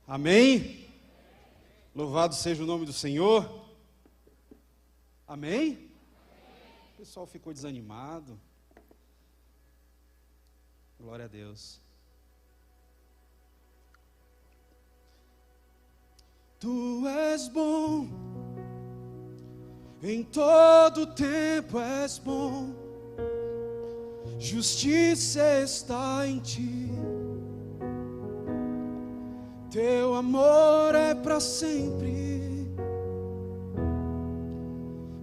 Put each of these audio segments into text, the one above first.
Amém? Louvado seja o nome do Senhor. Amém? O pessoal ficou desanimado. Glória a Deus. Tu és bom, em todo tempo és bom, justiça está em ti, teu amor é para sempre.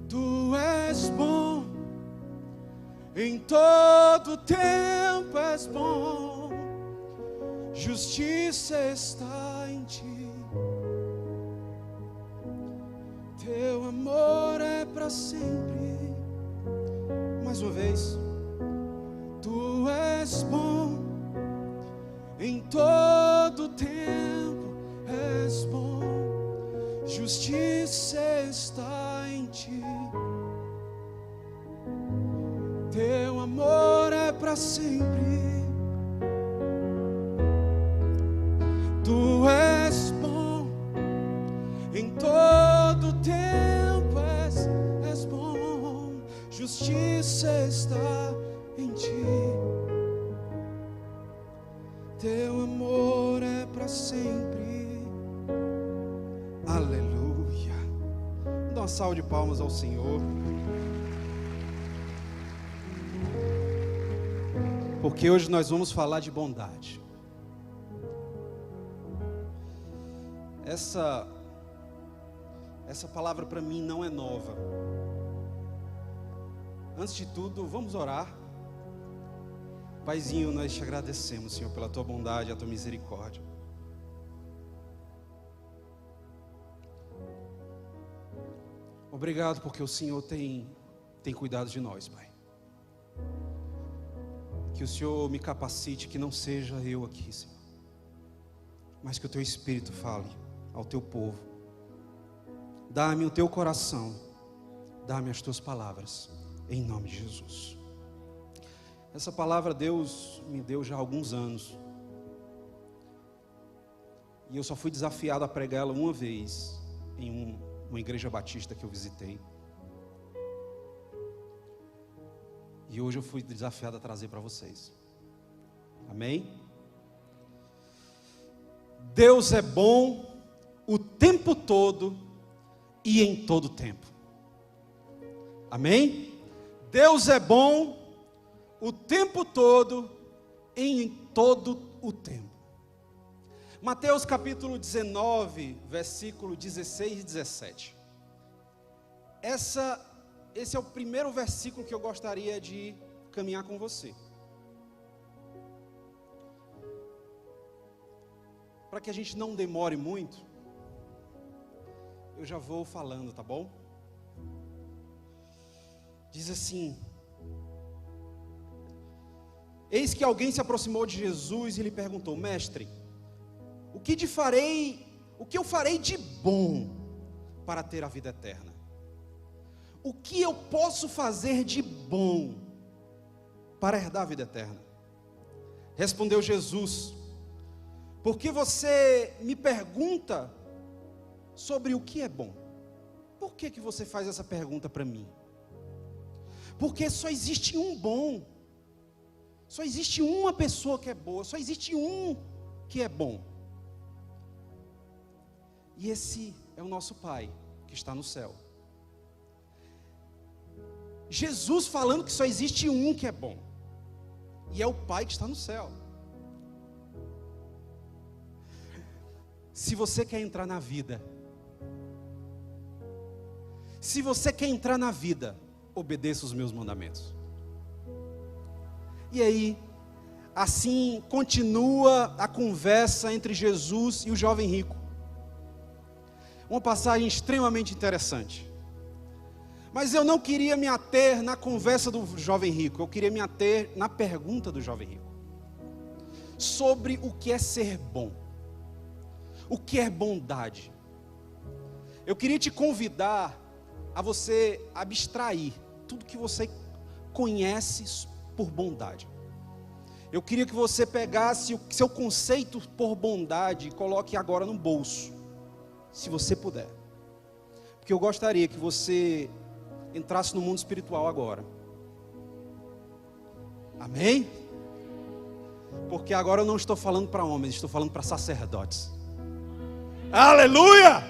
Tu és bom, em todo tempo és bom, justiça está em ti, teu amor é para sempre. Mais uma vez. Tu és bom, em todo tempo és bom, justiça está em ti, teu amor é para sempre. Tu és bom, em todo tempo és bom, justiça está em ti, teu amor é para sempre. Aleluia. Dá uma salva de palmas ao Senhor, porque hoje nós vamos falar de bondade. Essa palavra para mim não é nova. Antes de tudo, vamos orar. Paizinho, nós te agradecemos, Senhor, pela tua bondade e a tua misericórdia. Obrigado porque o Senhor tem cuidado de nós, Pai. Que o Senhor me capacite, que não seja eu aqui, Senhor, mas que o teu Espírito fale ao teu povo. Dá-me o teu coração, dá-me as tuas palavras, em nome de Jesus. Essa palavra Deus me deu já há alguns anos, e eu só fui desafiado a pregá-la uma vez, em uma igreja batista que eu visitei. E hoje eu fui desafiado a trazer para vocês. Amém? Deus é bom o tempo todo e em todo tempo. Amém? Deus é bom o tempo todo e em todo o tempo. Mateus capítulo 19, versículo 16 e 17. Esse é o primeiro versículo que eu gostaria de caminhar com você. Para que a gente não demore muito, eu já vou falando, tá bom? Diz assim: eis que alguém se aproximou de Jesus e lhe perguntou: mestre, o que eu farei de bom para ter a vida eterna? O que eu posso fazer de bom para herdar a vida eterna? Respondeu Jesus: por que você me pergunta sobre o que é bom? Por que você faz essa pergunta para mim? Porque só existe um bom, só existe uma pessoa que é boa, só existe um que é bom. E esse é o nosso Pai que está no céu. Jesus falando que só existe um que é bom, e é o Pai que está no céu. Se você quer entrar na vida, obedeça os meus mandamentos. E aí, assim continua a conversa entre Jesus e o jovem rico. Uma passagem extremamente interessante. Mas eu não queria me ater na conversa do jovem rico, eu queria me ater na pergunta do jovem rico, sobre o que é ser bom, o que é bondade. Eu queria te convidar a você abstrair tudo que você conhece por bondade Eu queria que você pegasse o seu conceito por bondade e coloque agora no bolso, se você puder. Porque eu gostaria que você entrasse no mundo espiritual agora. Amém? Porque agora eu não estou falando para homens, estou falando para sacerdotes. Aleluia!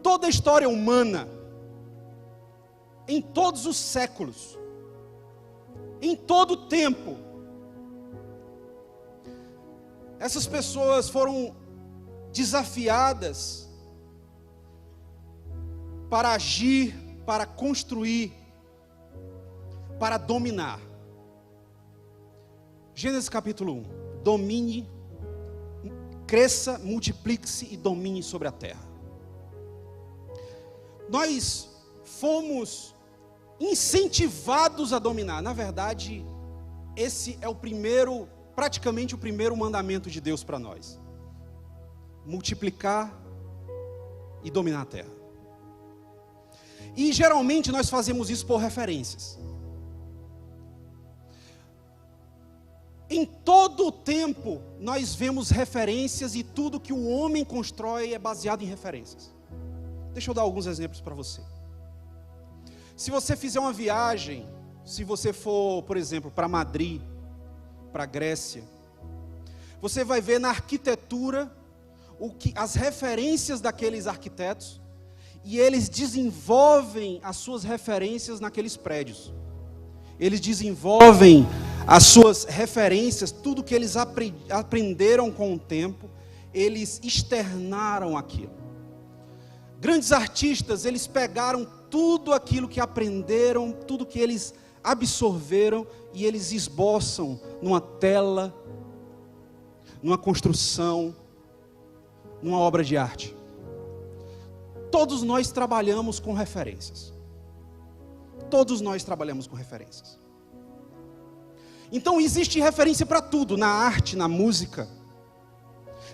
Toda a história humana, em todos os séculos, em todo o tempo, essas pessoas foram desafiadas para agir, para construir, para dominar. Gênesis capítulo 1: domine, cresça, multiplique-se e domine sobre a terra. Nós fomos incentivados a dominar. Na verdade, esse é praticamente o primeiro mandamento de Deus para nós: multiplicar e dominar a terra. E geralmente nós fazemos isso por referências. Em todo o tempo nós vemos referências, e tudo que o homem constrói é baseado em referências. Deixa eu dar alguns exemplos para você. Se você fizer uma viagem, se você for, por exemplo, para Madrid, para Grécia, você vai ver na arquitetura as referências daqueles arquitetos, e eles desenvolvem as suas referências naqueles prédios. Eles desenvolvem as suas referências, tudo que eles aprenderam com o tempo, eles externaram aquilo. Grandes artistas, eles pegaram tudo aquilo que aprenderam, tudo que eles absorveram, e eles esboçam numa tela, numa construção, numa obra de arte. Todos nós trabalhamos com referências. Todos nós trabalhamos com referências. Então existe referência para tudo, na arte, na música.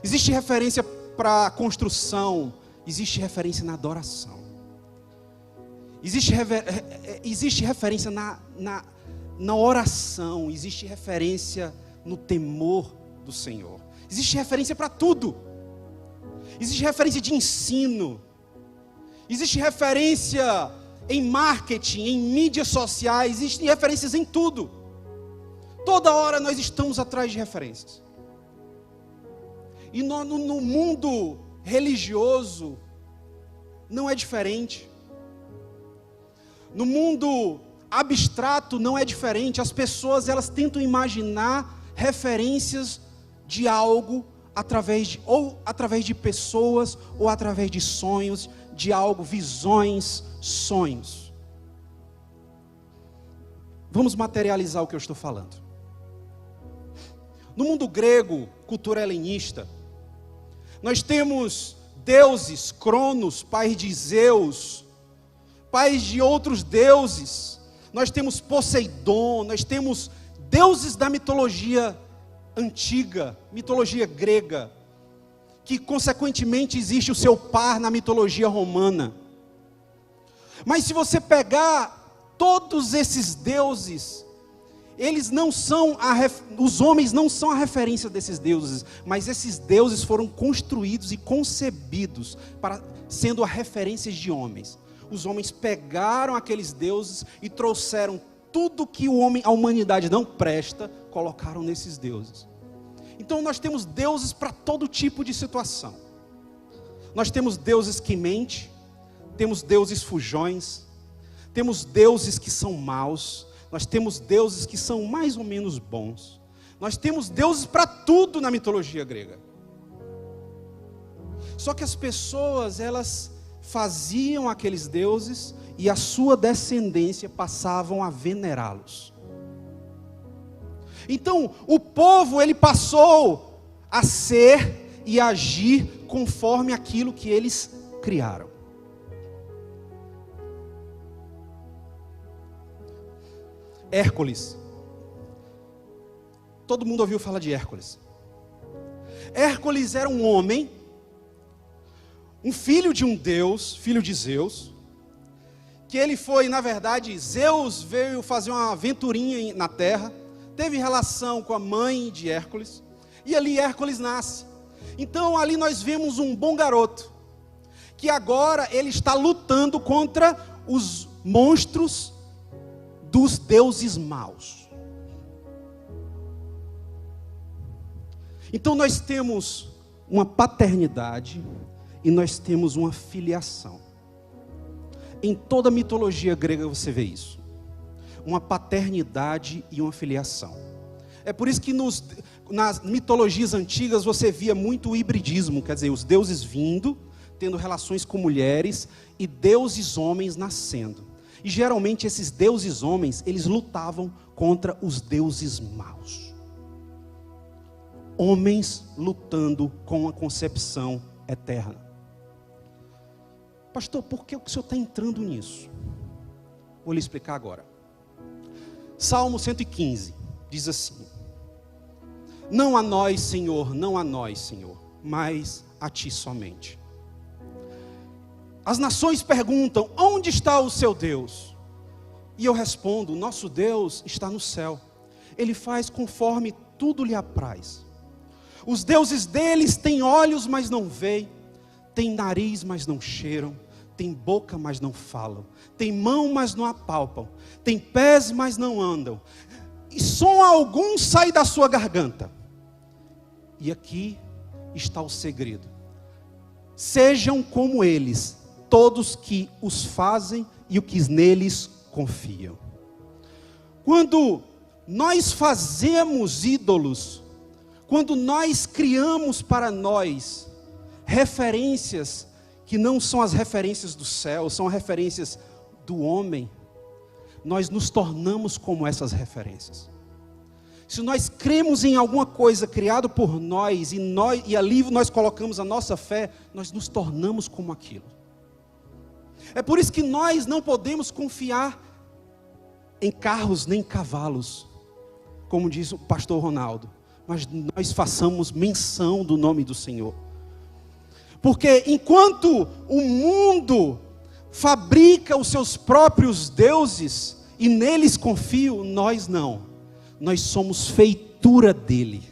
Existe referência para a construção, existe referência na adoração. Existe referência na oração, existe referência no temor do Senhor. Existe referência para tudo. Existe referência de ensino. Existe referência em marketing, em mídias sociais, existem referências em tudo. Toda hora nós estamos atrás de referências. E no mundo religioso não é diferente. No mundo abstrato não é diferente. As pessoas, elas tentam imaginar referências de algo através de pessoas, ou através de sonhos, de algo, visões, sonhos. Vamos materializar o que eu estou falando. No mundo grego, cultura helenista, nós temos deuses, Cronos, pai de Zeus, pais de outros deuses. Nós temos Poseidon, nós temos deuses da mitologia antiga, mitologia grega, que consequentemente existe o seu par na mitologia romana. Mas se você pegar todos esses deuses, eles não são os homens não são a referência desses deuses, mas esses deuses foram construídos e concebidos para sendo a referência de homens. Os homens pegaram aqueles deuses e trouxeram tudo que a humanidade não presta, colocaram nesses deuses. Então nós temos deuses para todo tipo de situação. Nós temos deuses que mentem, temos deuses fujões, temos deuses que são maus, nós temos deuses que são mais ou menos bons. Nós temos deuses para tudo na mitologia grega. Só que as pessoas, elas faziam aqueles deuses e a sua descendência passavam a venerá-los. Então, o povo, ele passou a ser e agir conforme aquilo que eles criaram. Hércules. Todo mundo ouviu falar de Hércules. Hércules era um homem, um filho de um deus, filho de Zeus, que ele foi, na verdade, Zeus veio fazer uma aventurinha na terra, teve relação com a mãe de Hércules, e ali Hércules nasce. Então ali nós vemos um bom garoto, que agora ele está lutando contra os monstros dos deuses maus. Então nós temos uma paternidade e nós temos uma filiação. Em toda a mitologia grega você vê isso. Uma paternidade e uma filiação. É por isso que nas mitologias antigas você via muito o hibridismo, quer dizer, os deuses vindo, tendo relações com mulheres, e deuses homens nascendo. E geralmente esses deuses homens, eles lutavam contra os deuses maus. Homens lutando com a concepção eterna. Pastor, por que o senhor está entrando nisso? Vou lhe explicar agora. Salmo 115 diz assim: não a nós, Senhor, mas a ti somente. As nações perguntam: onde está o seu Deus? E eu respondo: nosso Deus está no céu. Ele faz conforme tudo lhe apraz. Os deuses deles têm olhos, mas não veem, têm nariz, mas não cheiram, têm boca, mas não falam, têm mão, mas não apalpam, têm pés, mas não andam, e som algum sai da sua garganta. E aqui está o segredo: sejam como eles, todos que os fazem e os que neles confiam. Quando nós fazemos ídolos, quando nós criamos para nós referências que não são as referências do céu, são as referências do homem, nós nos tornamos como essas referências. Se nós cremos em alguma coisa criada por nós, e ali nós colocamos a nossa fé, nós nos tornamos como aquilo. É por isso que nós não podemos confiar em carros nem cavalos, como diz o pastor Ronaldo, mas nós façamos menção do nome do Senhor. Porque enquanto o mundo fabrica os seus próprios deuses e neles confio, nós não. Nós somos feitura dele.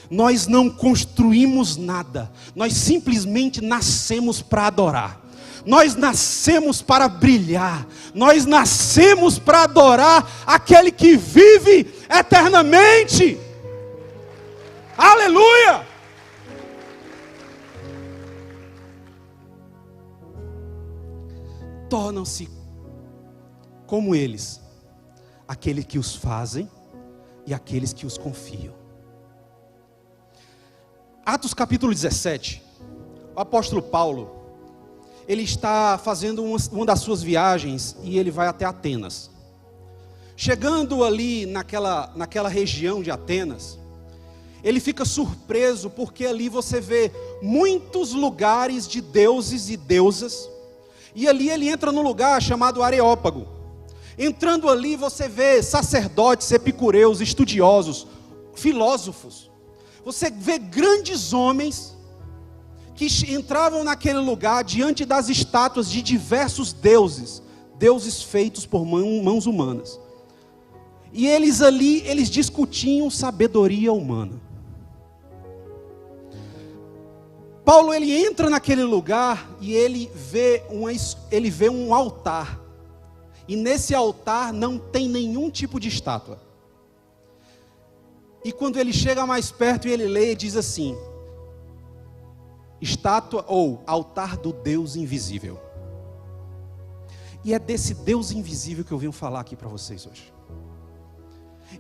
Nós não construímos nada. Nós simplesmente nascemos para adorar. Nós nascemos para brilhar. Nós nascemos para adorar aquele que vive eternamente. Aleluia! Tornam-se como eles, aqueles que os fazem e aqueles que os confiam. Atos capítulo 17, o apóstolo Paulo, ele está fazendo uma das suas viagens e ele vai até Atenas. Chegando ali naquela região de Atenas, ele fica surpreso porque ali você vê muitos lugares de deuses e deusas. E ali ele entra num lugar chamado Areópago. Entrando ali você vê sacerdotes, epicureus, estudiosos, filósofos. Você vê grandes homens que entravam naquele lugar diante das estátuas de diversos deuses. Deuses feitos por mãos humanas. E eles discutiam sabedoria humana. Paulo ele entra naquele lugar e ele vê um altar. E nesse altar não tem nenhum tipo de estátua. E quando ele chega mais perto e ele lê, diz assim: estátua ou altar do Deus invisível. E é desse Deus invisível que eu venho falar aqui para vocês hoje.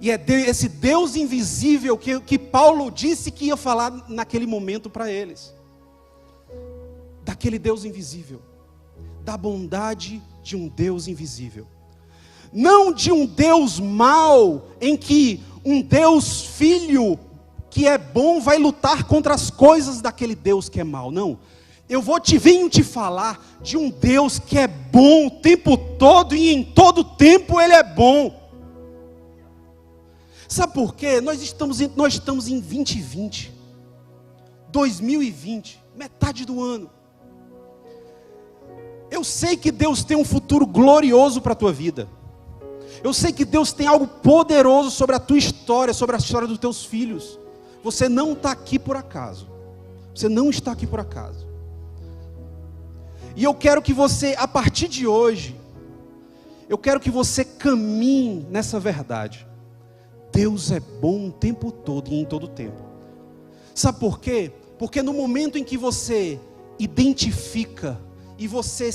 E é esse Deus invisível que Paulo disse que ia falar naquele momento para eles. Daquele Deus invisível, da bondade de um Deus invisível, não de um Deus mau, em que um Deus filho que é bom vai lutar contra as coisas daquele Deus que é mau. Não, eu venho te falar de um Deus que é bom o tempo todo e em todo tempo ele é bom. Sabe por quê? Nós estamos em 2020, 2020, metade do ano. Eu sei que Deus tem um futuro glorioso para a tua vida. Eu sei que Deus tem algo poderoso sobre a tua história, sobre a história dos teus filhos. Você não está aqui por acaso. Você não está aqui por acaso. E eu quero que você, a partir de hoje, eu quero que você caminhe nessa verdade. Deus é bom o tempo todo e em todo tempo. Sabe por quê? Porque no momento em que você identifica e você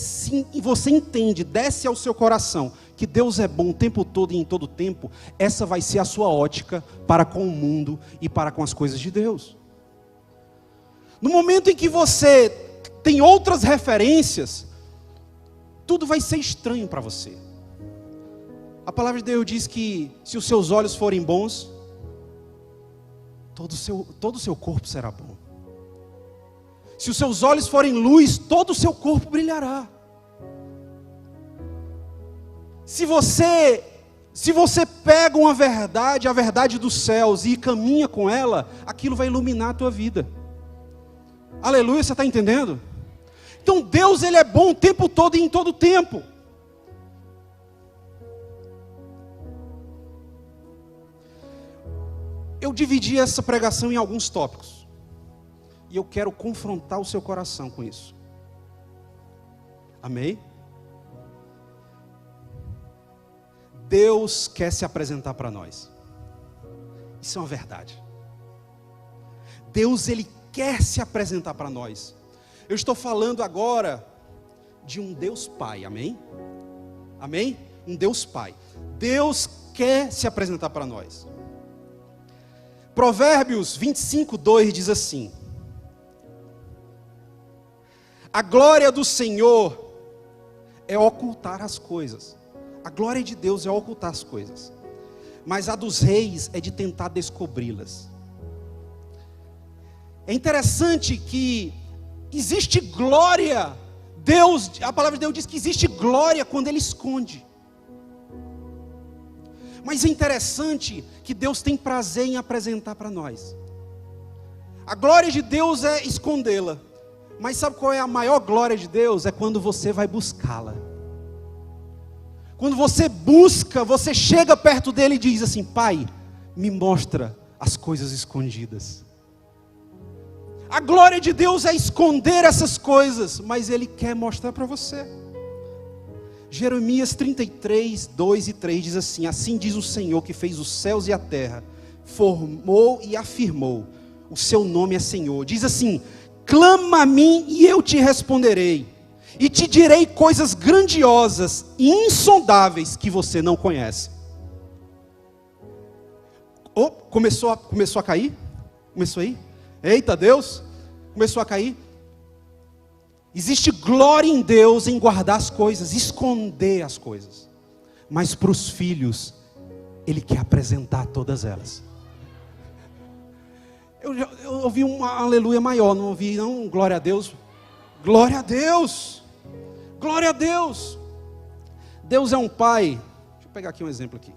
entende, desce ao seu coração que Deus é bom o tempo todo e em todo tempo, essa vai ser a sua ótica para com o mundo e para com as coisas de Deus. No momento em que você tem outras referências, tudo vai ser estranho para você. A palavra de Deus diz que se os seus olhos forem bons, todo o seu corpo será bom. Se os seus olhos forem luz, todo o seu corpo brilhará. Se você pega uma verdade, a verdade dos céus, e caminha com ela, aquilo vai iluminar a tua vida. Aleluia, você está entendendo? Então Deus, Ele é bom o tempo todo e em todo tempo. Eu dividi essa pregação em alguns tópicos. E eu quero confrontar o seu coração com isso. Amém? Deus quer se apresentar para nós. Isso é uma verdade. Deus, Ele quer se apresentar para nós. Eu estou falando agora de um Deus Pai, amém? Amém? Um Deus Pai. Deus quer se apresentar para nós. Provérbios 25:2 diz assim: a glória do Senhor é ocultar as coisas. A glória de Deus é ocultar as coisas, mas a dos reis é de tentar descobri-las. É interessante que existe glória. A palavra de Deus diz que existe glória quando Ele esconde. Mas é interessante que Deus tem prazer em apresentar para nós. A glória de Deus é escondê-la. Mas sabe qual é a maior glória de Deus? É quando você vai buscá-la. Quando você busca, você chega perto dele e diz assim: Pai, me mostra as coisas escondidas. A glória de Deus é esconder essas coisas, mas Ele quer mostrar para você. Jeremias 33:2-3 diz assim: assim diz o Senhor que fez os céus e a terra, formou e afirmou, o seu nome é Senhor. Diz assim: clama a mim e eu te responderei, e te direi coisas grandiosas e insondáveis que você não conhece. Oh, começou a cair? Começou aí? Eita Deus, começou a cair. Existe glória em Deus em guardar as coisas, esconder as coisas. Mas para os filhos, Ele quer apresentar todas elas. Eu ouvi um aleluia maior, não ouvi não, glória a Deus. Glória a Deus, glória a Deus. Deus é um Pai. Deixa eu pegar aqui um exemplo aqui.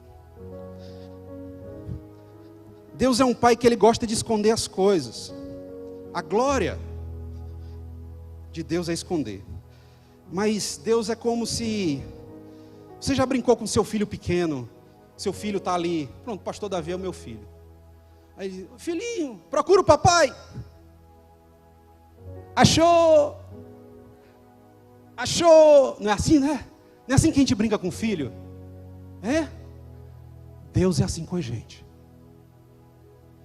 Deus é um Pai que Ele gosta de esconder as coisas. A glória de Deus é esconder. Mas Deus é como se... Você já brincou com seu filho pequeno? Seu filho está ali. Pronto, pastor Davi é o meu filho. Aí ele diz: filhinho, procura o papai. Achou. Achou. Não é assim, né? Não é assim que a gente brinca com o filho? É? Deus é assim com a gente.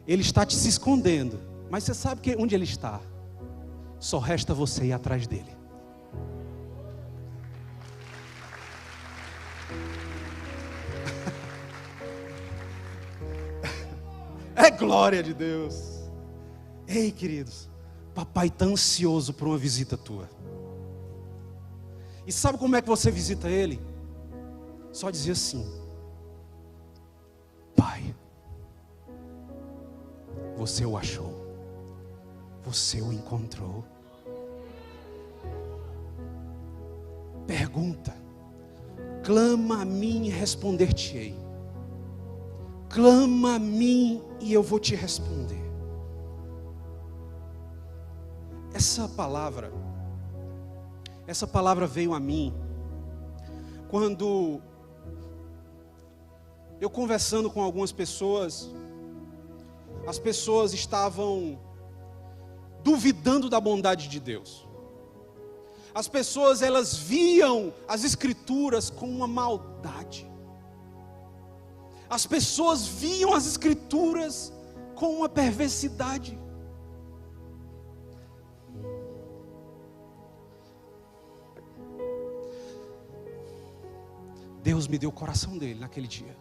Ele está te se escondendo, mas você sabe onde Ele está? Só resta você ir atrás dele. É glória de Deus. Ei, queridos, papai está ansioso por uma visita tua. E sabe como é que você visita Ele? Só dizer assim: Pai, você o achou, você o encontrou. Pergunta, clama a mim e responder-te-ei. Clama a mim e eu vou te responder. Essa palavra, Essa palavra veio a mim quando eu conversando com algumas pessoas, as pessoas estavam duvidando da bondade de Deus. As pessoas, elas viam as Escrituras com uma maldade. As pessoas viam as Escrituras com uma perversidade. Deus me deu o coração dele naquele dia.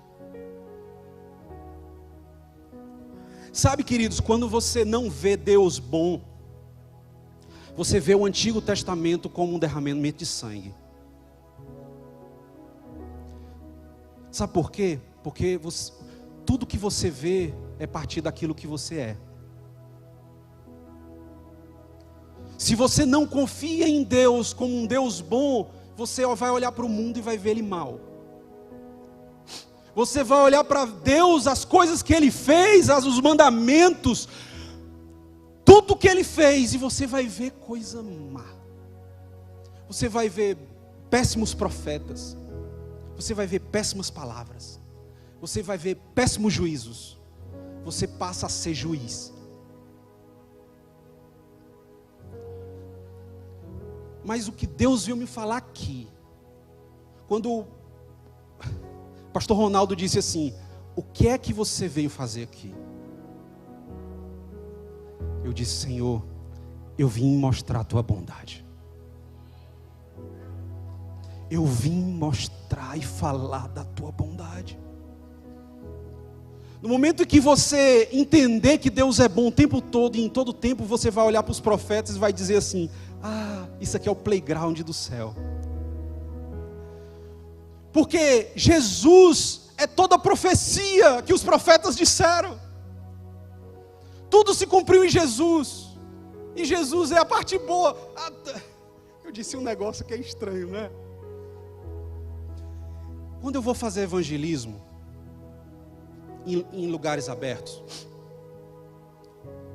Sabe, queridos, quando você não vê Deus bom, você vê o Antigo Testamento como um derramamento de sangue. Sabe por quê? Porque tudo que você vê é a partir daquilo que você é. Se você não confia em Deus como um Deus bom, você vai olhar para o mundo e vai ver ele mal. Você vai olhar para Deus, as coisas que Ele fez, os mandamentos, tudo que Ele fez, e você vai ver coisa má. Você vai ver péssimos profetas. Você vai ver péssimas palavras. Você vai ver péssimos juízos. Você passa a ser juiz. Mas o que Deus veio me falar aqui, quando o pastor Ronaldo disse assim: o que é que você veio fazer aqui? Eu disse: Senhor, eu vim mostrar a tua bondade. Eu vim mostrar e falar da tua bondade. No momento em que você entender que Deus é bom o tempo todo, e em todo tempo você vai olhar para os profetas e vai dizer assim: ah, isso aqui é o playground do céu. Porque Jesus é toda a profecia que os profetas disseram. Tudo se cumpriu em Jesus. E Jesus é a parte boa. Eu disse um negócio que é estranho, né? Quando eu vou fazer evangelismo em lugares abertos,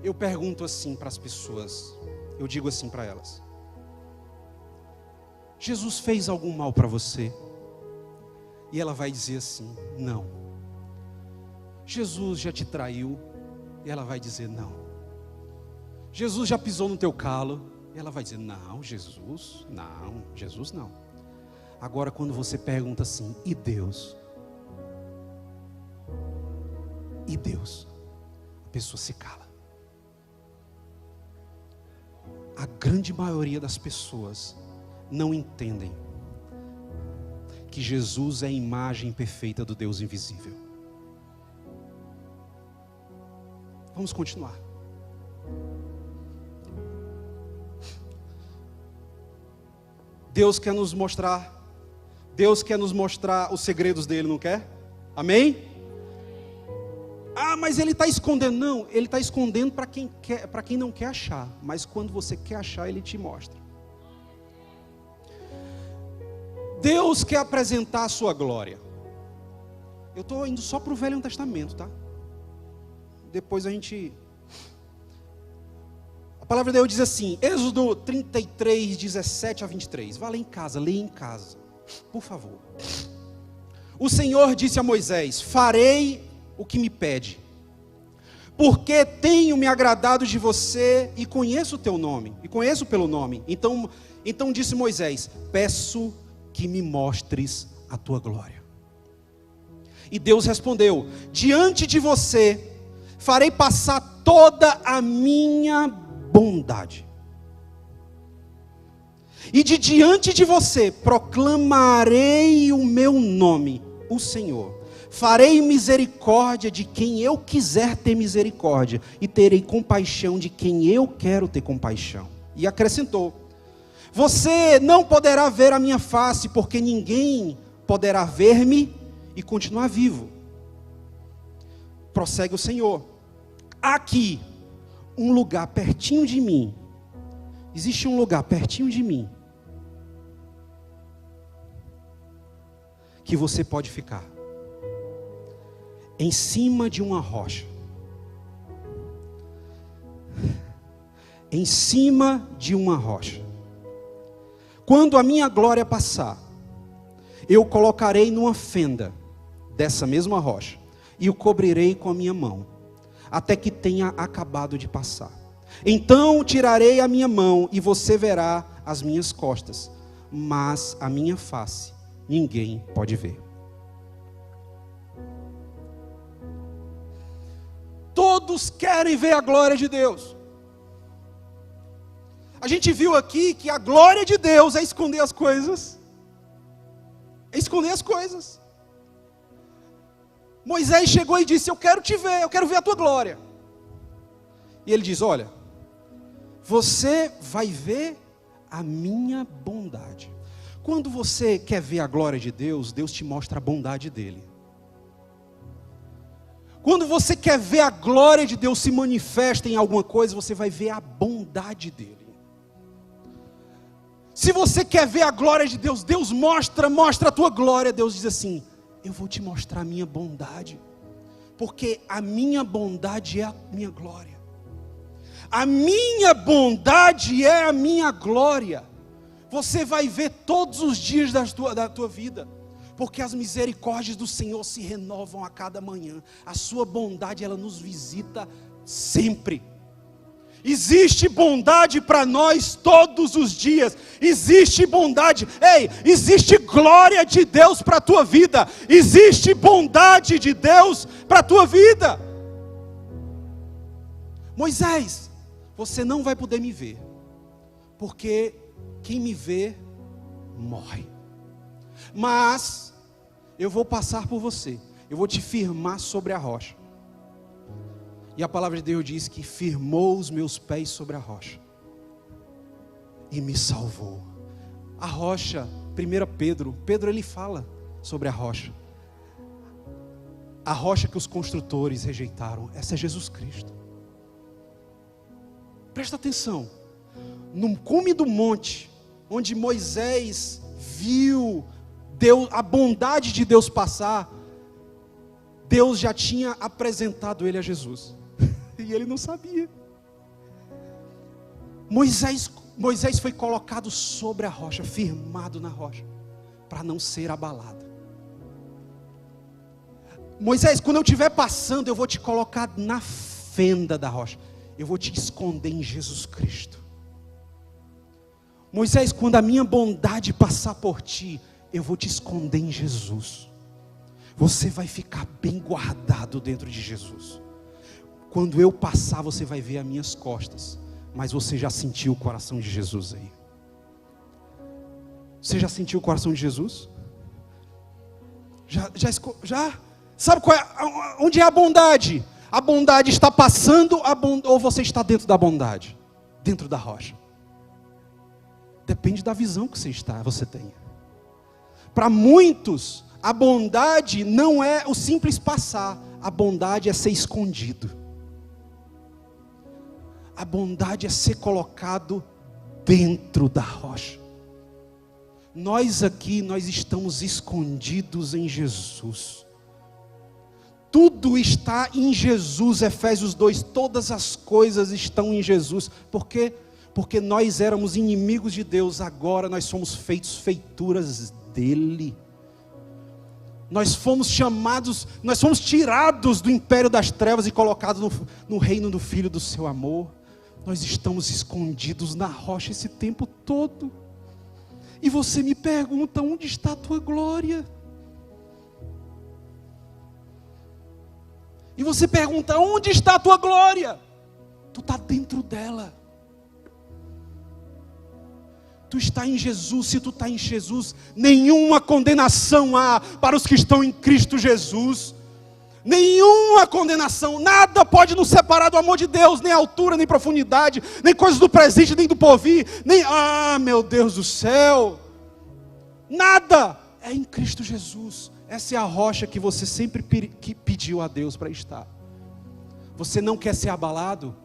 eu pergunto assim para as pessoas. Eu digo assim para elas: Jesus fez algum mal para você? E ela vai dizer assim: não. Jesus já te traiu? E ela vai dizer: não. Jesus já pisou no teu calo? E ela vai dizer: não, Jesus não. Agora quando você pergunta assim: e Deus? E Deus? A pessoa se cala. A grande maioria das pessoas não entendem que Jesus é a imagem perfeita do Deus invisível. Vamos continuar. Deus quer nos mostrar os segredos dele, não quer? Amém? Ah, mas ele está escondendo. Não, ele está escondendo para quem não quer achar. Mas quando você quer achar, ele te mostra. Deus quer apresentar a sua glória. Eu estou indo só para o Velho Testamento, tá? Depois a palavra de Deus diz assim, Êxodo 33, 17 a 23. Vá lá em casa, leia em casa, por favor. O Senhor disse a Moisés: farei o que me pede, porque tenho me agradado de você e conheço o teu nome, e conheço pelo nome. Então disse Moisés: peço que me mostres a tua glória. E Deus respondeu: diante de você farei passar toda a minha bondade, e de diante de você proclamarei o meu nome, o Senhor. Farei misericórdia de quem eu quiser ter misericórdia, e terei compaixão de quem eu quero ter compaixão. E acrescentou: você não poderá ver a minha face, porque ninguém poderá ver-me e continuar vivo. Prossegue o Senhor: aqui, um lugar pertinho de mim, existe um lugar pertinho de mim, que você pode ficar, em cima de uma rocha, em cima de uma rocha. quando a minha glória passar, eu o colocarei numa fenda dessa mesma rocha, e o cobrirei com a minha mão, até que tenha acabado de passar. Então tirarei a minha mão, e você verá as minhas costas, mas a minha face ninguém pode ver. Todos querem ver a glória de Deus. A gente viu aqui que a glória de Deus é esconder as coisas. É esconder as coisas. Moisés chegou e disse: eu quero te ver, eu quero ver a tua glória. E ele diz: olha, você vai ver a minha bondade. Quando você quer ver a glória de Deus, Deus te mostra a bondade dele. Quando você quer ver a glória de Deus se manifesta em alguma coisa, você vai ver a bondade dele. Se você quer ver a glória de Deus, Deus mostra a tua glória. Deus diz assim: eu vou te mostrar a minha bondade, porque a minha bondade é a minha glória. A minha bondade é a minha glória. Você vai ver todos os dias da tua vida, porque as misericórdias do Senhor se renovam a cada manhã. A sua bondade, ela nos visita sempre. Existe bondade para nós todos os dias. Existe bondade. Ei, existe glória de Deus para a tua vida. Existe bondade de Deus para a tua vida. Moisés, você não vai poder me ver, porque quem me vê morre. Mas eu vou passar por você, eu vou te firmar sobre a rocha. E a palavra de Deus diz que firmou os meus pés sobre a rocha e me salvou. A rocha, 1 Pedro ele fala sobre a rocha. A rocha que os construtores rejeitaram, essa é Jesus Cristo. Presta atenção, no cume do monte, onde Moisés viu Deus, a bondade de Deus passar, Deus já tinha apresentado ele a Jesus. E ele não sabia. Moisés foi colocado sobre a rocha, firmado na rocha, para não ser abalado. Moisés, quando eu estiver passando, eu vou te colocar na fenda da rocha. Eu vou te esconder em Jesus Cristo. Moisés, quando a minha bondade passar por ti, eu vou te esconder em Jesus. Você vai ficar bem guardado dentro de Jesus. Quando eu passar, você vai ver as minhas costas. Mas você já sentiu o coração de Jesus aí? Você já sentiu o coração de Jesus? Já? Sabe onde é a bondade? A bondade está passando, ou você está dentro da bondade? Dentro da rocha. Depende da visão que você tem. Para muitos, a bondade não é o simples passar. A bondade é ser escondido. A bondade é ser colocado dentro da rocha. Nós aqui, nós estamos escondidos em Jesus. Tudo está em Jesus, Efésios 2, todas as coisas estão em Jesus. Por quê? Porque nós éramos inimigos de Deus, agora nós somos feitos feituras dele. Nós fomos chamados, nós fomos tirados do império das trevas e colocados no reino do Filho do seu amor. Nós estamos escondidos na rocha esse tempo todo. E você me pergunta: onde está a tua glória? E você pergunta: onde está a tua glória? Tu está dentro dela. Tu está em Jesus. Se tu está em Jesus, nenhuma condenação há para os que estão em Cristo Jesus. Nenhuma condenação, nada pode nos separar do amor de Deus, nem altura, nem profundidade, nem coisas do presente, nem do porvir, nem, meu Deus do céu, nada, é em Cristo Jesus. Essa é a rocha que você sempre pediu a Deus para estar. Você não quer ser abalado?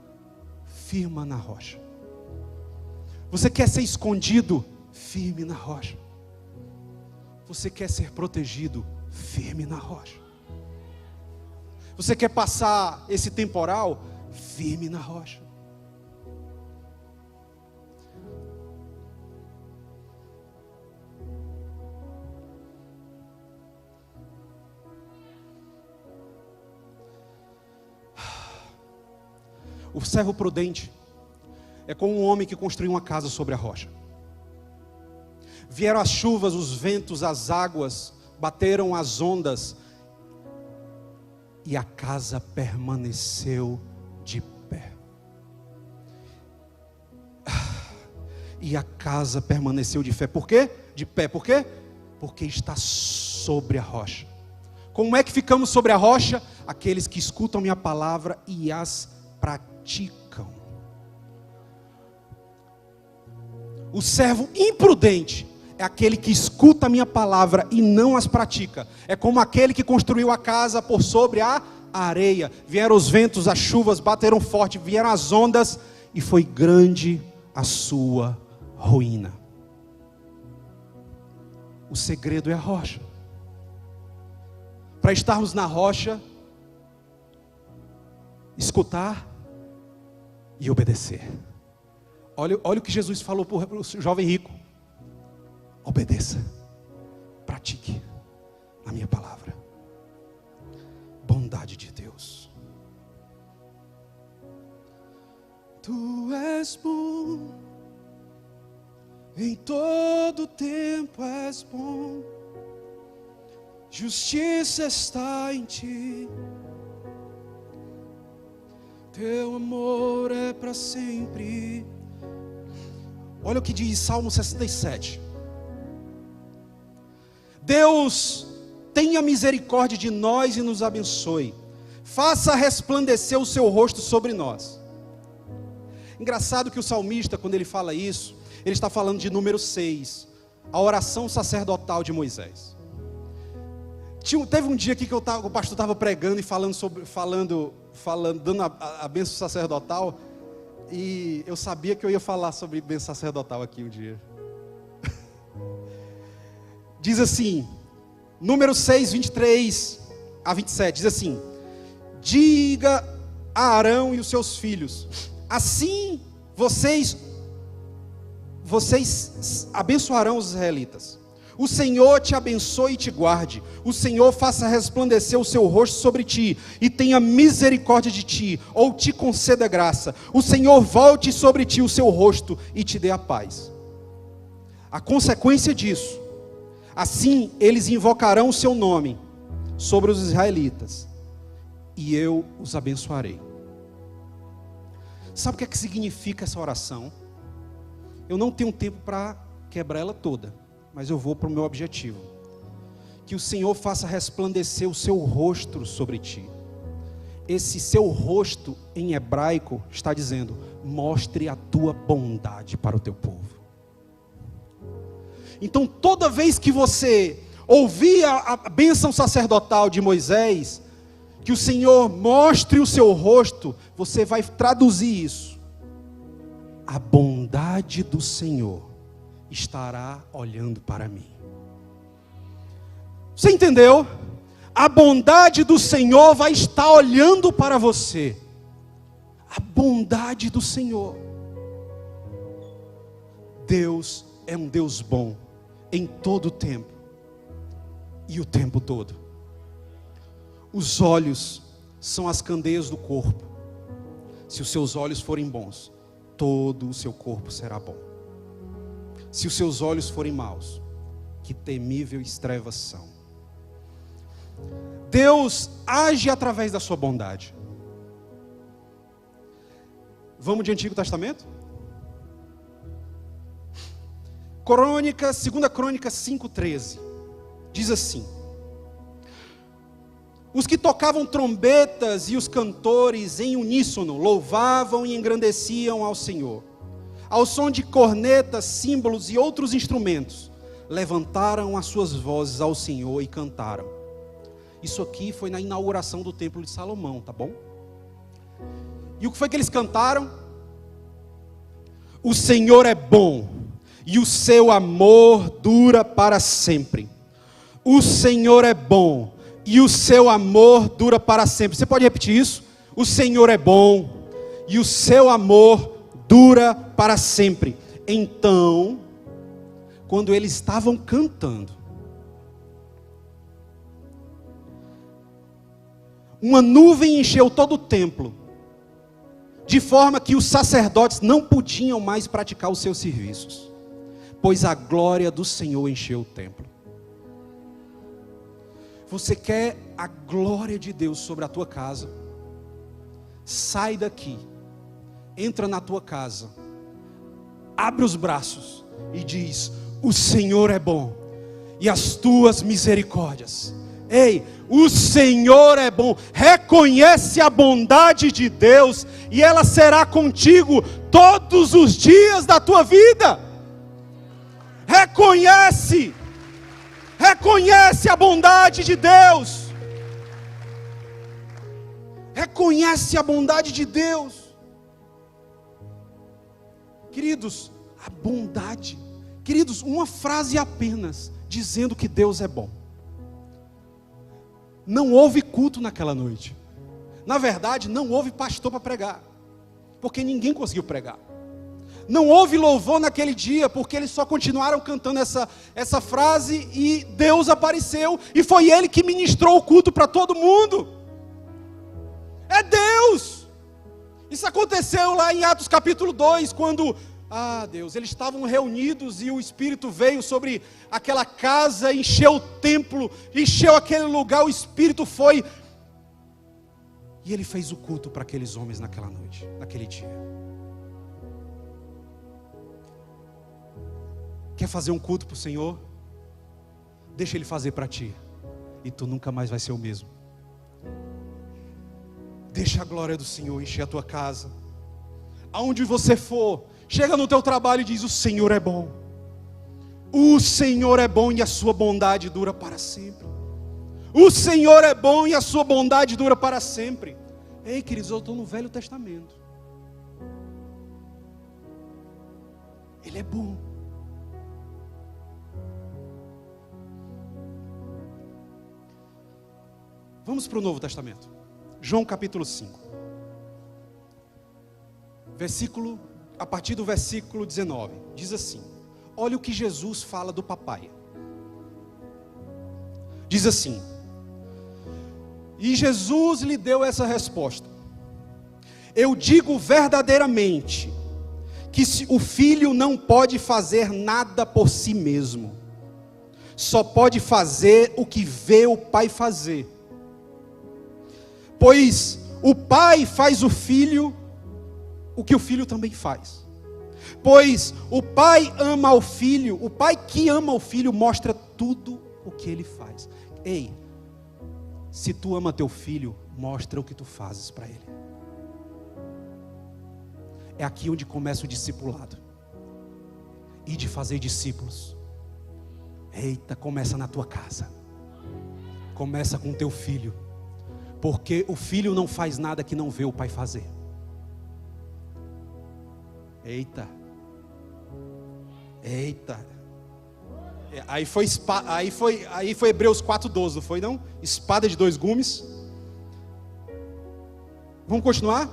Firma na rocha. Você quer ser escondido? Firme na rocha. Você quer ser protegido? Firme na rocha. Você quer passar esse temporal? Firme na rocha. O servo prudente é como um homem que construiu uma casa sobre a rocha. Vieram as chuvas, os ventos, as águas, bateram as ondas, e a casa permaneceu de pé. E a casa permaneceu de fé. Por quê? De pé. Por quê? Porque está sobre a rocha. Como é que ficamos sobre a rocha? Aqueles que escutam minha palavra e as praticam. O servo imprudente é aquele que escuta a minha palavra e não as pratica. É como aquele que construiu a casa por sobre a areia. Vieram os ventos, as chuvas, bateram forte, vieram as ondas, e foi grande a sua ruína. O segredo é a rocha. Para estarmos na rocha, escutar e obedecer. Olha o que Jesus falou para o jovem rico. Obedeça, pratique a minha palavra. Bondade de Deus. Tu és bom, em todo tempo és bom. Justiça está em ti. Teu amor é para sempre. Olha o que diz Salmo 67. Deus, tenha misericórdia de nós e nos abençoe. Faça resplandecer o seu rosto sobre nós. Engraçado que o salmista, quando ele fala isso, ele está falando de número 6, a oração sacerdotal de Moisés. Teve um dia aqui que o pastor estava pregando e dando a bênção sacerdotal, e eu sabia que eu ia falar sobre bênção sacerdotal aqui um dia. Diz assim, número 6, 23 a 27, diz assim: diga a Arão e os seus filhos, assim vocês abençoarão os israelitas. O Senhor te abençoe e te guarde. O Senhor faça resplandecer o seu rosto sobre ti e tenha misericórdia de ti, ou te conceda graça. O Senhor volte sobre ti o seu rosto e te dê a paz. A consequência disso: assim eles invocarão o seu nome sobre os israelitas, e eu os abençoarei. Sabe o que significa essa oração? Eu não tenho tempo para quebrar ela toda, mas eu vou para o meu objetivo. Que o Senhor faça resplandecer o seu rosto sobre ti. Esse seu rosto em hebraico está dizendo: mostre a tua bondade para o teu povo. Então toda vez que você ouvir a bênção sacerdotal de Moisés, que o Senhor mostre o seu rosto, você vai traduzir isso: a bondade do Senhor estará olhando para mim. Você entendeu? A bondade do Senhor vai estar olhando para você. A bondade do Senhor. Deus é um Deus bom em todo o tempo e o tempo todo. Os olhos são as candeias do corpo. Se os seus olhos forem bons, todo o seu corpo será bom. Se os seus olhos forem maus, que temíveis trevas são. Deus age através da sua bondade. Vamos de Antigo Testamento? Segunda Crônica 5:13, diz assim: os que tocavam trombetas e os cantores em uníssono louvavam e engrandeciam ao Senhor. Ao som de cornetas, símbolos e outros instrumentos, levantaram as suas vozes ao Senhor e cantaram. Isso aqui foi na inauguração do Templo de Salomão, tá bom? E o que foi que eles cantaram? O Senhor é bom, e o seu amor dura para sempre. O Senhor é bom, e o seu amor dura para sempre. Você pode repetir isso? O Senhor é bom, e o seu amor dura para sempre. Então, quando eles estavam cantando, uma nuvem encheu todo o templo, de forma que os sacerdotes não podiam mais praticar os seus serviços, pois a glória do Senhor encheu o templo. Você quer a glória de Deus sobre a tua casa? Sai daqui, entra na tua casa, abre os braços e diz: o Senhor é bom e as tuas misericórdias. Ei, o Senhor é bom. Reconhece a bondade de Deus e ela será contigo todos os dias da tua vida. Reconhece a bondade de Deus. Reconhece a bondade de Deus. Queridos, a bondade. Queridos, uma frase apenas dizendo que Deus é bom. Não houve culto naquela noite. Na verdade, não houve pastor para pregar, porque ninguém conseguiu pregar. Não houve louvor naquele dia, porque eles só continuaram cantando essa frase e Deus apareceu e foi Ele que ministrou o culto para todo mundo. É Deus. Isso aconteceu lá em Atos capítulo 2, quando, Deus, eles estavam reunidos e o Espírito veio sobre aquela casa, encheu o templo, encheu aquele lugar, o Espírito foi e Ele fez o culto para aqueles homens naquela noite, naquele dia. Quer fazer um culto para o Senhor? Deixa Ele fazer para ti e tu nunca mais vai ser o mesmo. Deixa a glória do Senhor encher a tua casa. Aonde você for, chega no teu trabalho e diz: o Senhor é bom. O Senhor é bom e a sua bondade dura para sempre. O Senhor é bom e a sua bondade dura para sempre. Ei, queridos, eu estou no Velho Testamento. Ele é bom. Vamos para o Novo Testamento. João capítulo 5. A partir do versículo 19. Diz assim: olha o que Jesus fala do papai. Diz assim: e Jesus lhe deu essa resposta: eu digo verdadeiramente, que o filho não pode fazer nada por si mesmo, só pode fazer o que vê o pai fazer. Pois o pai faz o filho o que o filho também faz. Pois o pai ama o filho, o pai que ama o filho mostra tudo o que ele faz. Ei, se tu ama teu filho, mostra o que tu fazes para ele. É aqui onde começa o discipulado. E de fazer discípulos. Eita, começa na tua casa. Começa com teu filho. Porque o filho não faz nada que não vê o pai fazer. Eita. Aí foi Hebreus 4:12, não foi não? Espada de dois gumes. Vamos continuar?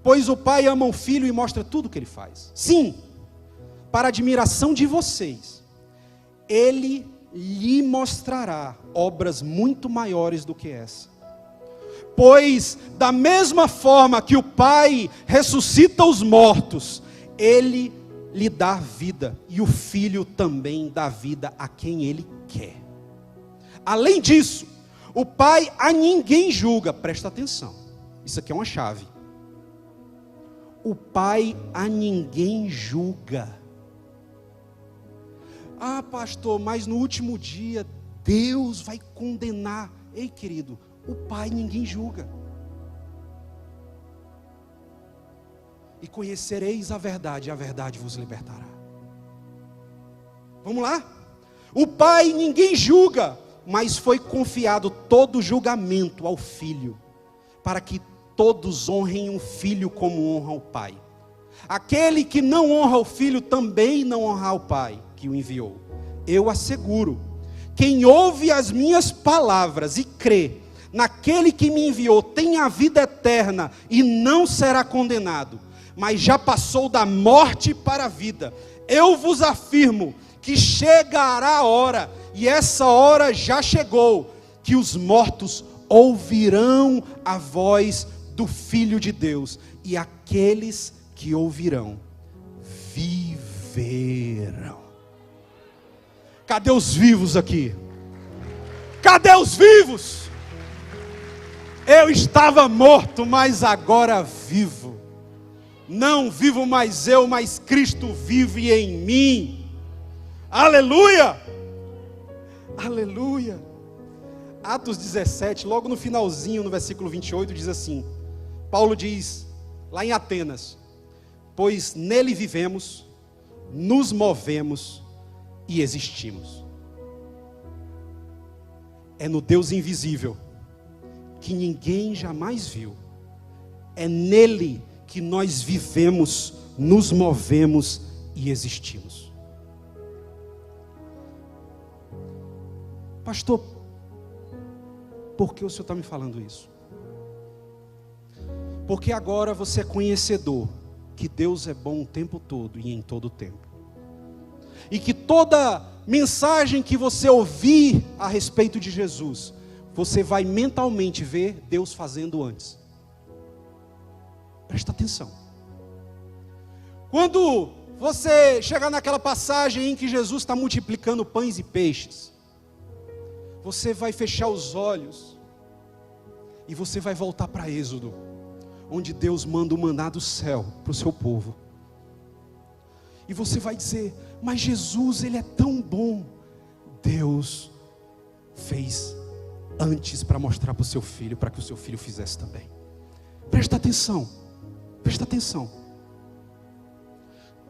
Pois o pai ama o filho e mostra tudo o que ele faz. Sim, para admiração de vocês, ele lhe mostrará obras muito maiores do que essa. Pois da mesma forma que o pai ressuscita os mortos, ele lhe dá vida, e o filho também dá vida a quem ele quer. Além disso, o pai a ninguém julga. Presta atenção, isso aqui é uma chave. O pai a ninguém julga. Pastor, mas no último dia Deus vai condenar. Ei, querido, o pai ninguém julga. E conhecereis a verdade, e a verdade vos libertará. Vamos lá? O pai ninguém julga, mas foi confiado todo julgamento ao filho, para que todos honrem o filho como honra o pai. Aquele que não honra o filho também não honra o pai que o enviou. Eu asseguro, quem ouve as minhas palavras e crê naquele que me enviou tem a vida eterna e não será condenado, mas já passou da morte para a vida. Eu vos afirmo que chegará a hora, e essa hora já chegou, que os mortos ouvirão a voz do Filho de Deus, e aqueles que ouvirão viverão. Cadê os vivos aqui? Cadê os vivos? Eu estava morto, mas agora vivo. Não vivo mais eu, mas Cristo vive em mim. Aleluia! Aleluia! Atos 17, logo no finalzinho, no versículo 28, diz assim: Paulo diz, lá em Atenas: pois nele vivemos, nos movemos e existimos. É no Deus invisível, que ninguém jamais viu. É nele que nós vivemos, nos movemos e existimos. Pastor, por que o senhor está me falando isso? Porque agora você é conhecedor que Deus é bom o tempo todo e em todo o tempo. E que toda mensagem que você ouvir a respeito de Jesus, você vai mentalmente ver Deus fazendo antes. Presta atenção. Quando você chegar naquela passagem em que Jesus está multiplicando pães e peixes, você vai fechar os olhos e você vai voltar para Êxodo, onde Deus manda o maná do céu para o seu povo. E você vai dizer: mas Jesus, Ele é tão bom. Deus fez antes para mostrar para o seu filho, para que o seu filho fizesse também. Presta atenção. Presta atenção.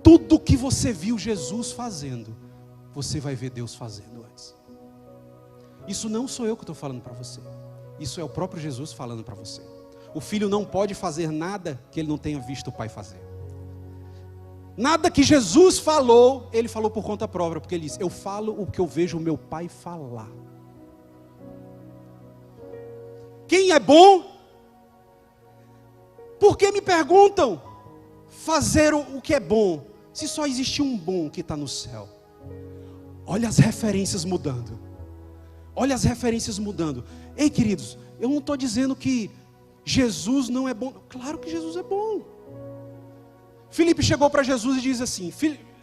Tudo que você viu Jesus fazendo, você vai ver Deus fazendo antes. Isso não sou eu que estou falando para você. Isso é o próprio Jesus falando para você. O filho não pode fazer nada que ele não tenha visto o pai fazer. Nada que Jesus falou, ele falou por conta própria, porque ele disse: eu falo o que eu vejo o meu pai falar. Quem é bom? Por que me perguntam fazer o que é bom, se só existe um bom que está no céu? Olha as referências mudando. Olha as referências mudando. Ei, queridos, eu não estou dizendo que Jesus não é bom. Claro que Jesus é bom. Filipe chegou para Jesus e diz assim: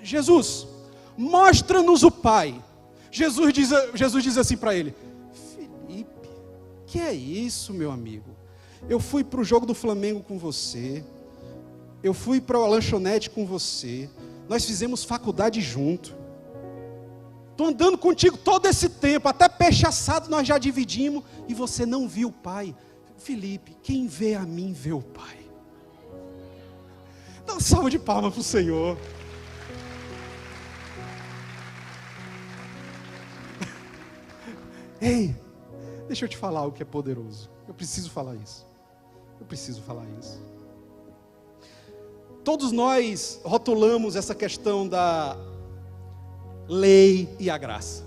Jesus, mostra-nos o Pai. Jesus diz assim para ele: Filipe, que é isso, meu amigo? Eu fui para o jogo do Flamengo com você, eu fui para a lanchonete com você, nós fizemos faculdade junto, estou andando contigo todo esse tempo, até peixe assado nós já dividimos, e você não viu o Pai. Filipe, quem vê a mim vê o Pai. Dá uma salva de palmas para o Senhor. Ei, deixa eu te falar o que é poderoso. Eu preciso falar isso. Todos nós rotulamos essa questão da lei e a graça.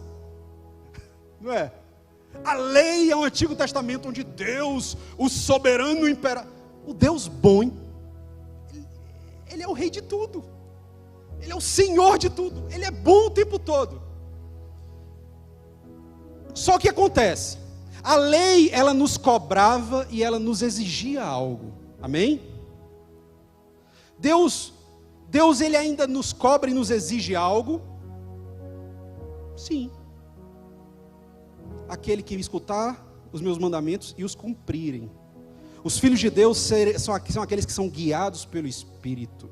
Não é? A lei é o Antigo Testamento, onde Deus, o soberano imperador, o Deus bom, Ele é o rei de tudo. Ele é o Senhor de tudo. Ele é bom o tempo todo. Só que acontece, a lei, ela nos cobrava e ela nos exigia algo. Amém? Deus Ele ainda nos cobra e nos exige algo? Sim. Aquele que escutar os meus mandamentos e os cumprirem. Os filhos de Deus são aqueles que são guiados pelo Espírito.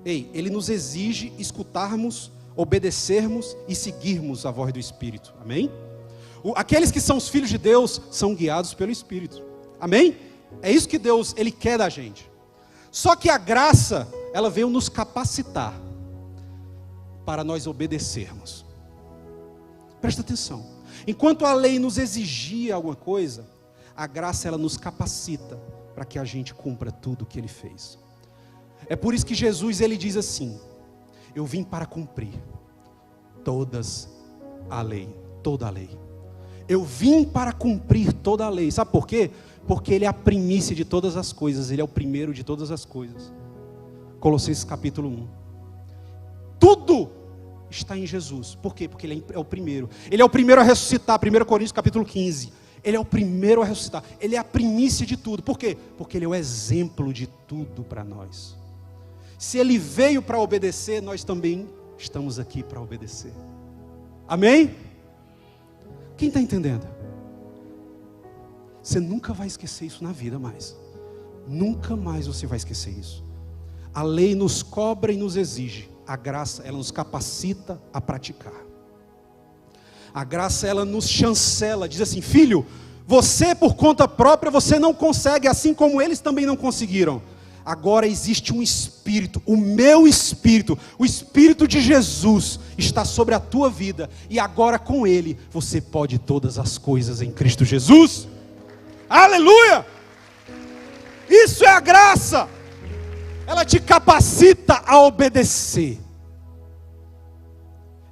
Ei, Ele nos exige escutarmos, obedecermos e seguirmos a voz do Espírito. Amém? Aqueles que são os filhos de Deus são guiados pelo Espírito. Amém? É isso que Deus, Ele quer da gente. Só que a graça, ela veio nos capacitar para nós obedecermos. Presta atenção. Enquanto a lei nos exigia alguma coisa, a graça, ela nos capacita para que a gente cumpra tudo o que Ele fez. É por isso que Jesus, Ele diz assim: eu vim para cumprir toda a lei. Eu vim para cumprir toda a lei. Sabe por quê? Porque Ele é a primícia de todas as coisas. Ele é o primeiro de todas as coisas. Colossenses capítulo 1. Tudo está em Jesus. Por quê? Porque Ele é o primeiro. Ele é o primeiro a ressuscitar. 1 Coríntios capítulo 15. Ele é o primeiro a ressuscitar. Ele é a primícia de tudo. Por quê? Porque Ele é o exemplo de tudo para nós. Se Ele veio para obedecer, nós também estamos aqui para obedecer. Amém? Quem está entendendo? Você nunca vai esquecer isso na vida mais. Nunca mais você vai esquecer isso. A lei nos cobra e nos exige. A graça, ela nos capacita a praticar. A graça, ela nos chancela, diz assim: filho, você por conta própria, você não consegue, assim como eles também não conseguiram. Agora existe um Espírito, o meu Espírito, o Espírito de Jesus está sobre a tua vida. E agora com Ele, você pode todas as coisas em Cristo Jesus. Aleluia! Isso é a graça. Ela te capacita a obedecer.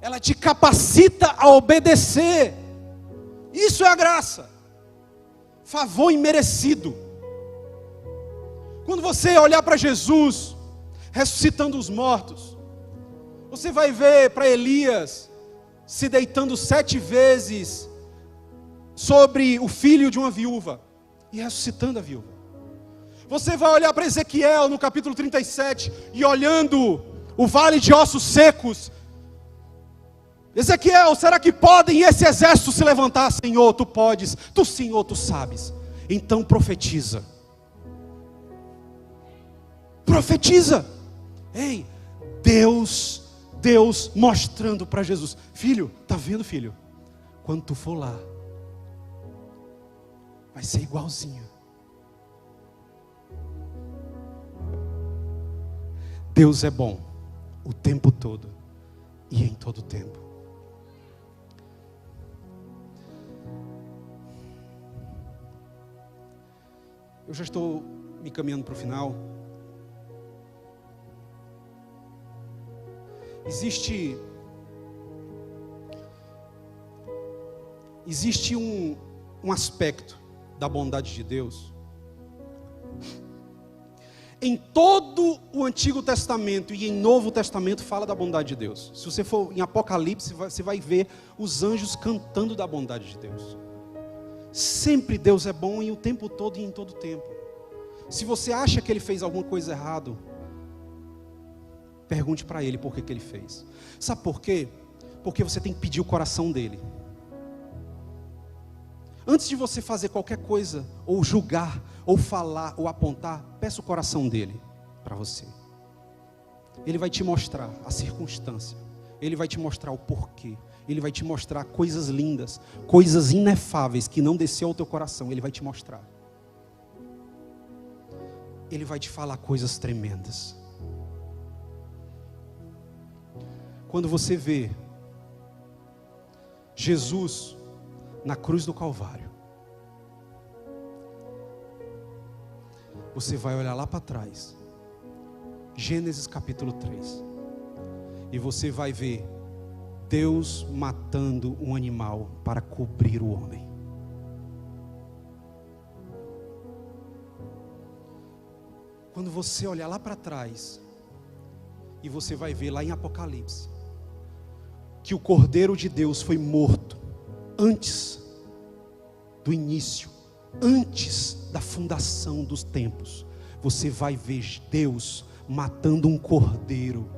Ela te capacita a obedecer. Isso é a graça. Favor imerecido. Quando você olhar para Jesus ressuscitando os mortos, você vai ver para Elias se deitando 7 vezes sobre o filho de uma viúva e ressuscitando a viúva. Você vai olhar para Ezequiel no capítulo 37 e olhando o vale de ossos secos. Ezequiel, será que podem esse exército se levantar? Senhor, tu podes. Tu, Senhor, tu sabes. Então profetiza. Profetiza. Ei, Deus mostrando para Jesus: filho, tá vendo, filho? Quando tu for lá, vai ser igualzinho. Deus é bom o tempo todo e em todo tempo. Eu já estou me caminhando para o final. Existe um aspecto da bondade de Deus. Em todo o Antigo Testamento e em Novo Testamento fala da bondade de Deus. Se você for em Apocalipse, você vai ver os anjos cantando da bondade de Deus. Sempre Deus é bom e o tempo todo e em todo tempo. Se você acha que Ele fez alguma coisa errada, pergunte para Ele por que Ele fez. Sabe por quê? Porque você tem que pedir o coração dEle. Antes de você fazer qualquer coisa, ou julgar, ou falar, ou apontar, peça o coração dEle para você. Ele vai te mostrar a circunstância. Ele vai te mostrar o porquê. Ele vai te mostrar coisas lindas, coisas inefáveis que não desceu ao teu coração. Ele vai te mostrar. Ele vai te falar coisas tremendas. Quando você vê Jesus na cruz do Calvário, você vai olhar lá para trás, Gênesis capítulo 3, e você vai ver Deus matando um animal para cobrir o homem. Quando você olhar lá para trás, e você vai ver lá em Apocalipse, que o Cordeiro de Deus foi morto antes do início, antes da fundação dos tempos. Você vai ver Deus matando um cordeiro,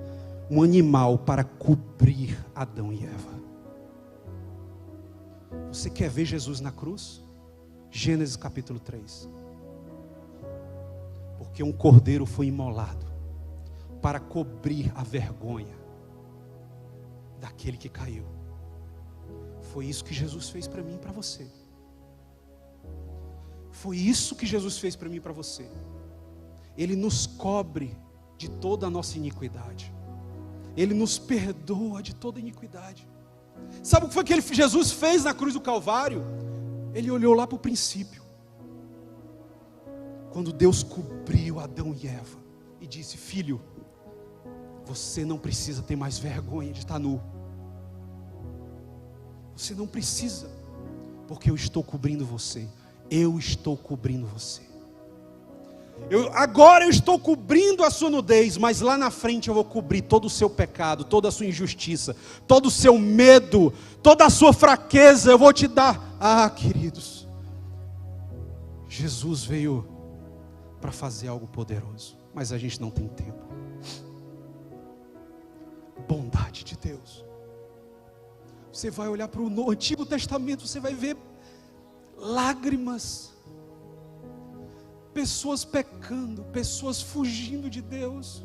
um animal para cobrir Adão e Eva. Você quer ver Jesus na cruz? Gênesis capítulo 3. Porque um cordeiro foi imolado para cobrir a vergonha daquele que caiu. Foi isso que Jesus fez para mim e para você. Foi isso que Jesus fez para mim e para você. Ele nos cobre de toda a nossa iniquidade. Ele nos perdoa de toda iniquidade. Sabe o que foi que Jesus fez na cruz do Calvário? Ele olhou lá para o princípio, quando Deus cobriu Adão e Eva e disse: filho, você não precisa ter mais vergonha de estar nu. Você não precisa, porque eu estou cobrindo você. Eu estou cobrindo você. Agora eu estou cobrindo a sua nudez, mas lá na frente eu vou cobrir todo o seu pecado, toda a sua injustiça, todo o seu medo, toda a sua fraqueza. Eu vou te dar. Ah, queridos, Jesus veio para fazer algo poderoso, mas a gente não tem tempo. Bondade de Deus. Você vai olhar para o Antigo Testamento, você vai ver lágrimas, pessoas pecando, pessoas fugindo de Deus.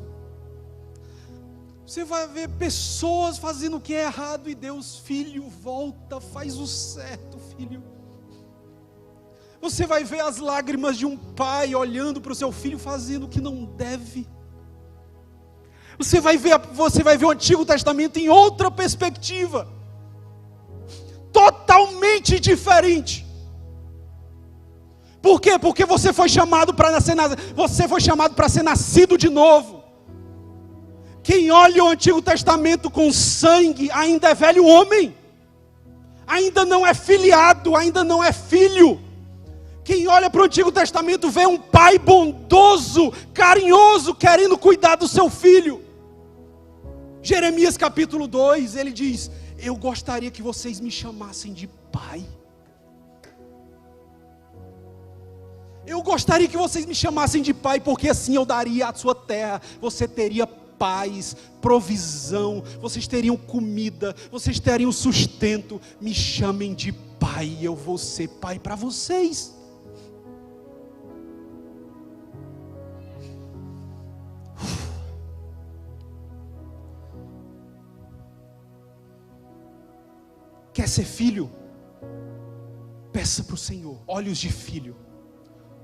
Você vai ver pessoas fazendo o que é errado e Deus, filho, volta, faz o certo, filho. Você vai ver as lágrimas de um pai olhando para o seu filho fazendo o que não deve. Você vai ver o Antigo Testamento em outra perspectiva, totalmente diferente. Por quê? Porque você foi chamado para ser nascido de novo. Quem olha o Antigo Testamento com sangue ainda é velho homem, ainda não é filiado, ainda não é filho. Quem olha para o Antigo Testamento vê um pai bondoso, carinhoso, querendo cuidar do seu filho. Jeremias capítulo 2, ele diz: eu gostaria que vocês me chamassem de pai. Eu gostaria que vocês me chamassem de pai, porque assim eu daria a sua terra, você teria paz, provisão, vocês teriam comida, vocês teriam sustento. Me chamem de pai, eu vou ser pai para vocês. Quer ser filho? Peça para o Senhor olhos de filho,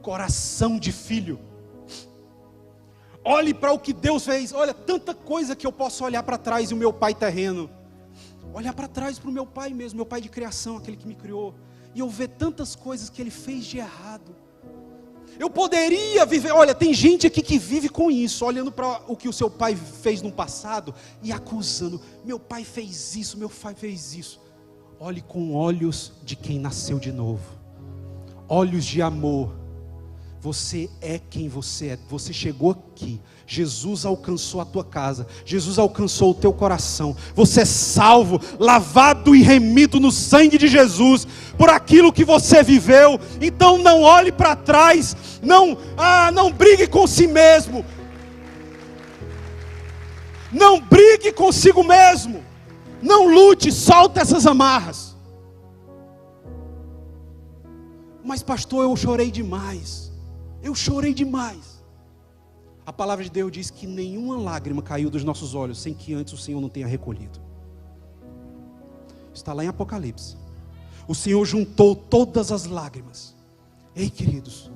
coração de filho. Olhe para o que Deus fez. Olha, tanta coisa que eu posso olhar para trás e o meu pai terreno, olhar para trás para o meu pai mesmo, meu pai de criação, aquele que me criou, e eu ver tantas coisas que ele fez de errado. Eu poderia viver, olha, tem gente aqui que vive com isso, olhando para o que o seu pai fez no passado e acusando: meu pai fez isso, meu pai fez isso. Olhe com olhos de quem nasceu de novo, olhos de amor. Você é quem você é. Você chegou aqui, Jesus alcançou a tua casa, Jesus alcançou o teu coração. Você é salvo, lavado e remido no sangue de Jesus, por aquilo que você viveu. Então não olhe para trás, não brigue com si mesmo, não brigue consigo mesmo, não lute, solta essas amarras. Mas pastor, eu chorei demais. Eu chorei demais. A palavra de Deus diz que nenhuma lágrima caiu dos nossos olhos sem que antes o Senhor não tenha recolhido. Está lá em Apocalipse. O Senhor juntou todas as lágrimas. Ei, queridos,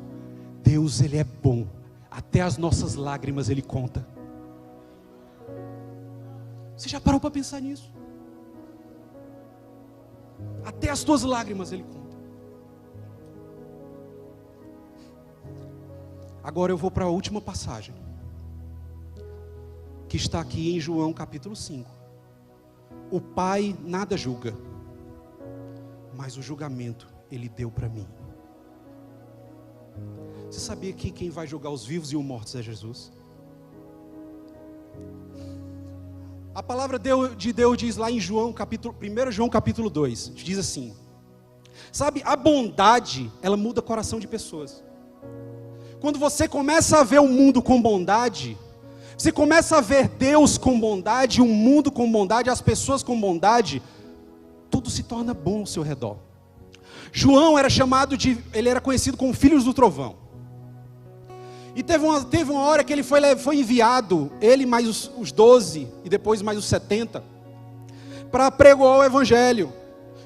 Deus, Ele é bom. Até as nossas lágrimas Ele conta. Você já parou para pensar nisso? Até as tuas lágrimas Ele conta. Agora eu vou para a última passagem, que está aqui em João capítulo 5. O Pai nada julga, mas o julgamento Ele deu para mim. Você sabia que quem vai julgar os vivos e os mortos é Jesus? A palavra de Deus diz lá em 1 João capítulo 2, diz assim: sabe, a bondade, ela muda o coração de pessoas. Quando você começa a ver o mundo com bondade, você começa a ver Deus com bondade, o mundo com bondade, as pessoas com bondade, tudo se torna bom ao seu redor. João ele era conhecido como Filhos do Trovão. E teve uma hora que ele foi enviado, ele mais os 12, e depois mais os 70, para pregoar o Evangelho.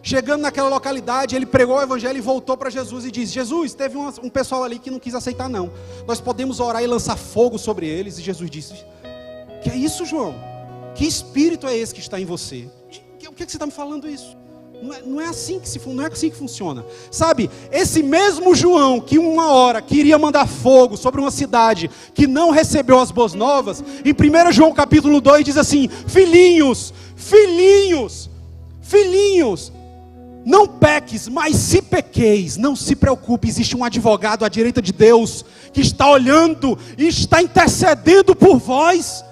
Chegando naquela localidade, ele pregou o Evangelho e voltou para Jesus e disse: Jesus, teve um pessoal ali que não quis aceitar não. Nós podemos orar e lançar fogo sobre eles. E Jesus disse: que é isso, João? Que espírito é esse que está em você? O que você está me falando isso? Não é assim que funciona. Sabe, esse mesmo João que uma hora queria mandar fogo sobre uma cidade que não recebeu as boas novas, em 1 João capítulo 2 diz assim: filhinhos, não peques, mas se pequeis, não se preocupe, existe um advogado à direita de Deus, que está olhando e está intercedendo por vós.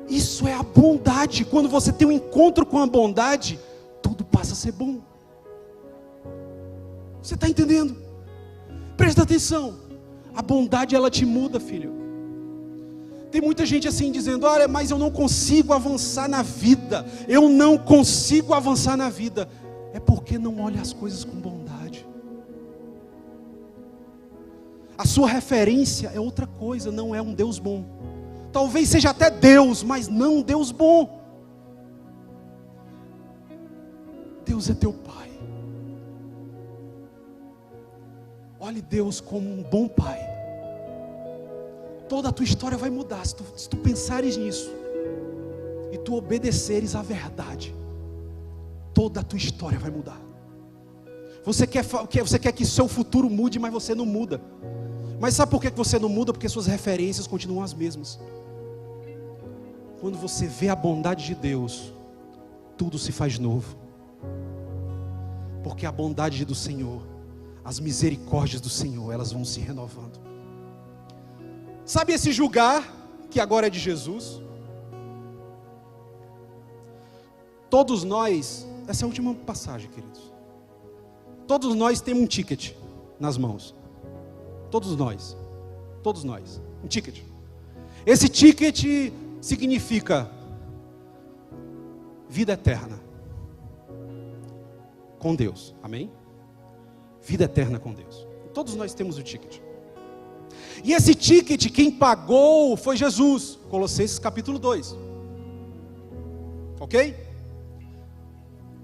Isso é a bondade. Quando você tem um encontro com a bondade, tudo passa a ser bom. Você está entendendo? Presta atenção, a bondade ela te muda, filho. Tem muita gente assim dizendo: olha, mas eu não consigo avançar na vida, eu não consigo avançar na vida. É porque não olha as coisas com bondade. A sua referência é outra coisa, não é um Deus bom. Talvez seja até Deus, mas não um Deus bom. Deus é teu Pai. Olhe Deus como um bom Pai. Toda a tua história vai mudar se tu pensares nisso e tu obedeceres à verdade. Toda a tua história vai mudar. Você quer que seu futuro mude, mas você não muda. Mas sabe por que você não muda? Porque suas referências continuam as mesmas. Quando você vê a bondade de Deus, tudo se faz novo. Porque a bondade do Senhor, as misericórdias do Senhor, elas vão se renovando. Sabe esse julgar, que agora é de Jesus? Todos nós, essa é a última passagem, queridos. Todos nós temos um ticket nas mãos. Todos nós, um ticket. Esse ticket significa vida eterna com Deus, amém? Vida eterna com Deus. Todos nós temos o ticket. E esse ticket, quem pagou foi Jesus, Colossenses capítulo 2. Ok?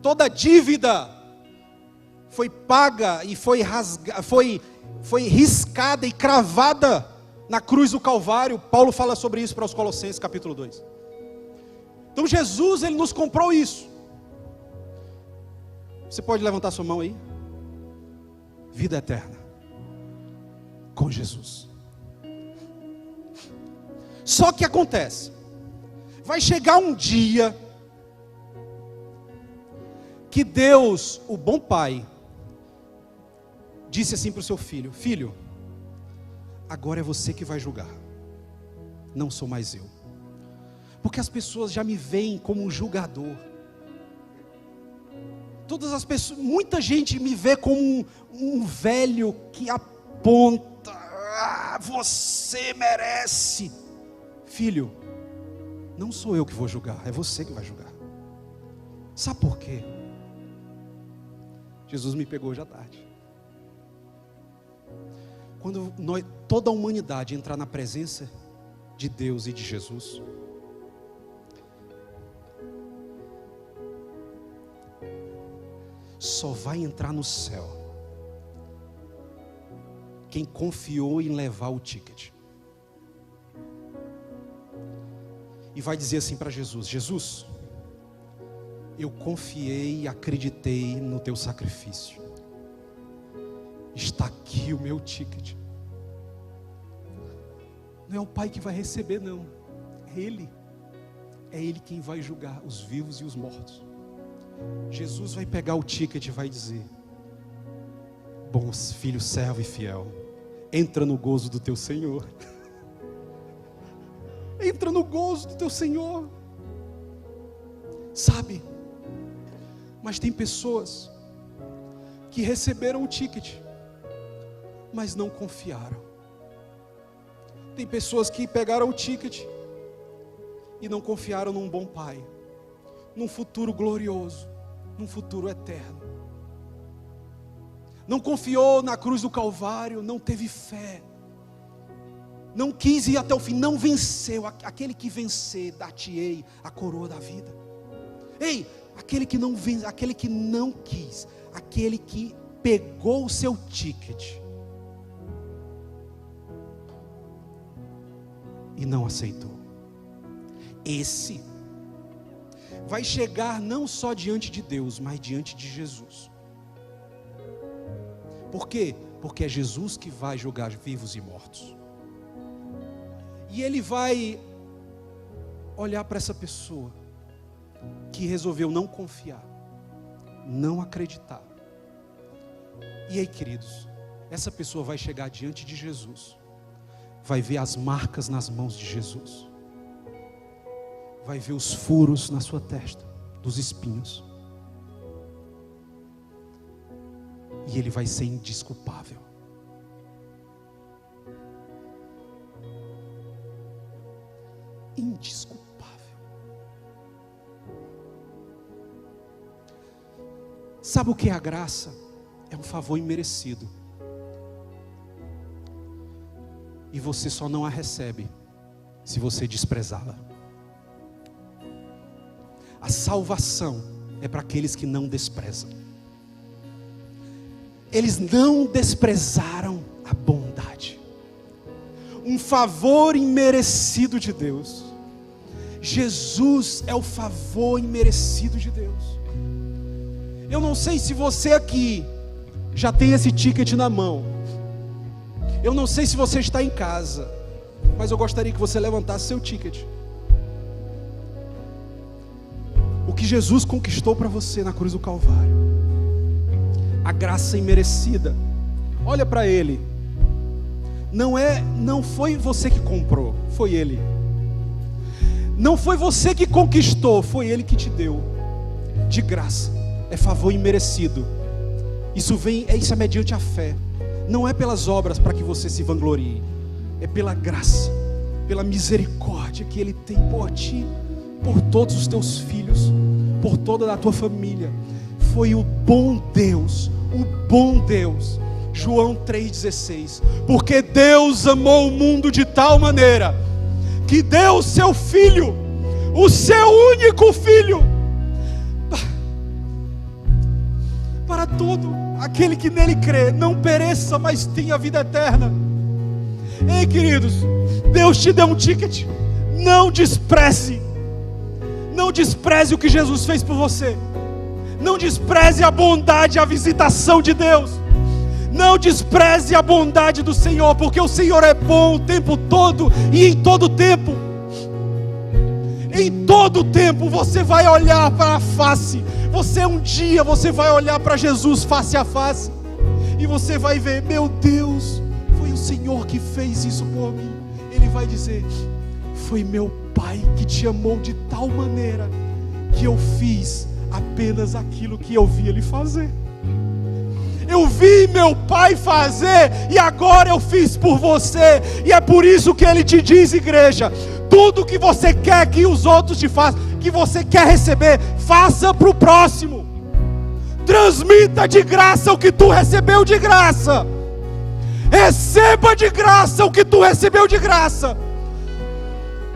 Toda dívida foi paga e foi riscada e cravada na cruz do Calvário. Paulo fala sobre isso para os Colossenses capítulo 2. Então Jesus, ele nos comprou isso. Você pode levantar sua mão aí? Vida eterna com Jesus. Só que acontece, vai chegar um dia que Deus, o bom Pai, disse assim para o seu filho: filho, agora é você que vai julgar, não sou mais eu. Porque as pessoas já me veem como um julgador. Todas as pessoas, muita gente me vê como um velho que aponta: você merece. Filho, não sou eu que vou julgar, é você que vai julgar. Sabe por quê? Jesus me pegou hoje à tarde. Quando toda a humanidade entrar na presença de Deus e de Jesus, só vai entrar no céu quem confiou em levar o ticket. E vai dizer assim para Jesus: Jesus, eu confiei e acreditei no teu sacrifício. Está aqui o meu ticket. Não é o Pai que vai receber, não. É Ele. É Ele quem vai julgar os vivos e os mortos. Jesus vai pegar o ticket e vai dizer: bom filho, servo e fiel, entra no gozo do teu Senhor. Entra no gozo do teu Senhor. Sabe? Mas tem pessoas que receberam o ticket, mas não confiaram. Tem pessoas que pegaram o ticket e não confiaram num bom Pai, num futuro glorioso, num futuro eterno. Não confiou na cruz do Calvário, não teve fé, não quis ir até o fim, não venceu. Aquele que vencer, dar-te-ei a coroa da vida. Ei, aquele que não vence, aquele que não quis, aquele que pegou o seu ticket e não aceitou, esse vai chegar não só diante de Deus, mas diante de Jesus. Por quê? Porque é Jesus que vai julgar vivos e mortos. E Ele vai olhar para essa pessoa que resolveu não confiar, não acreditar. E aí, queridos, essa pessoa vai chegar diante de Jesus, vai ver as marcas nas mãos de Jesus, vai ver os furos na sua testa, dos espinhos, e ele vai ser indesculpável. indesculpável. Sabe o que é a graça? É um favor imerecido. E você só não a recebe se você desprezá-la. A salvação é para aqueles que não desprezam. Eles não desprezaram a bondade. Um favor imerecido de Deus. Jesus é o favor imerecido de Deus. Eu não sei se você aqui já tem esse ticket na mão. Eu não sei se você está em casa, mas eu gostaria que você levantasse seu ticket. O que Jesus conquistou para você na cruz do Calvário. A graça imerecida. Olha para Ele. Não foi você que comprou, foi Ele. Não foi você que conquistou, foi Ele que te deu. De graça. É favor imerecido. Isso é mediante a fé. Não é pelas obras para que você se vanglorie. É pela graça, pela misericórdia que Ele tem por ti, por todos os teus filhos, por toda a tua família. Foi o bom Deus. João 3,16. Porque Deus amou o mundo de tal maneira que deu o seu Filho, o seu único Filho, para todo aquele que nele crê, não pereça, mas tenha vida eterna. Ei, queridos, Deus te deu um ticket. Não despreze o que Jesus fez por você. Não despreze a bondade, a visitação de Deus. Não despreze a bondade do Senhor, porque o Senhor é bom o tempo todo e em todo tempo. Em todo tempo você vai olhar para a face. Você vai olhar para Jesus face a face e você vai ver, meu Deus, foi o Senhor que fez isso por mim. Ele vai dizer, foi meu Pai que te amou de tal maneira que eu fiz apenas aquilo que eu vi Ele fazer. Eu vi meu Pai fazer e agora eu fiz por você. E é por isso que Ele te diz, igreja, tudo que você quer que os outros te façam, que você quer receber, faça para o próximo. Transmita de graça o que tu recebeu de graça. Receba de graça o que tu recebeu de graça.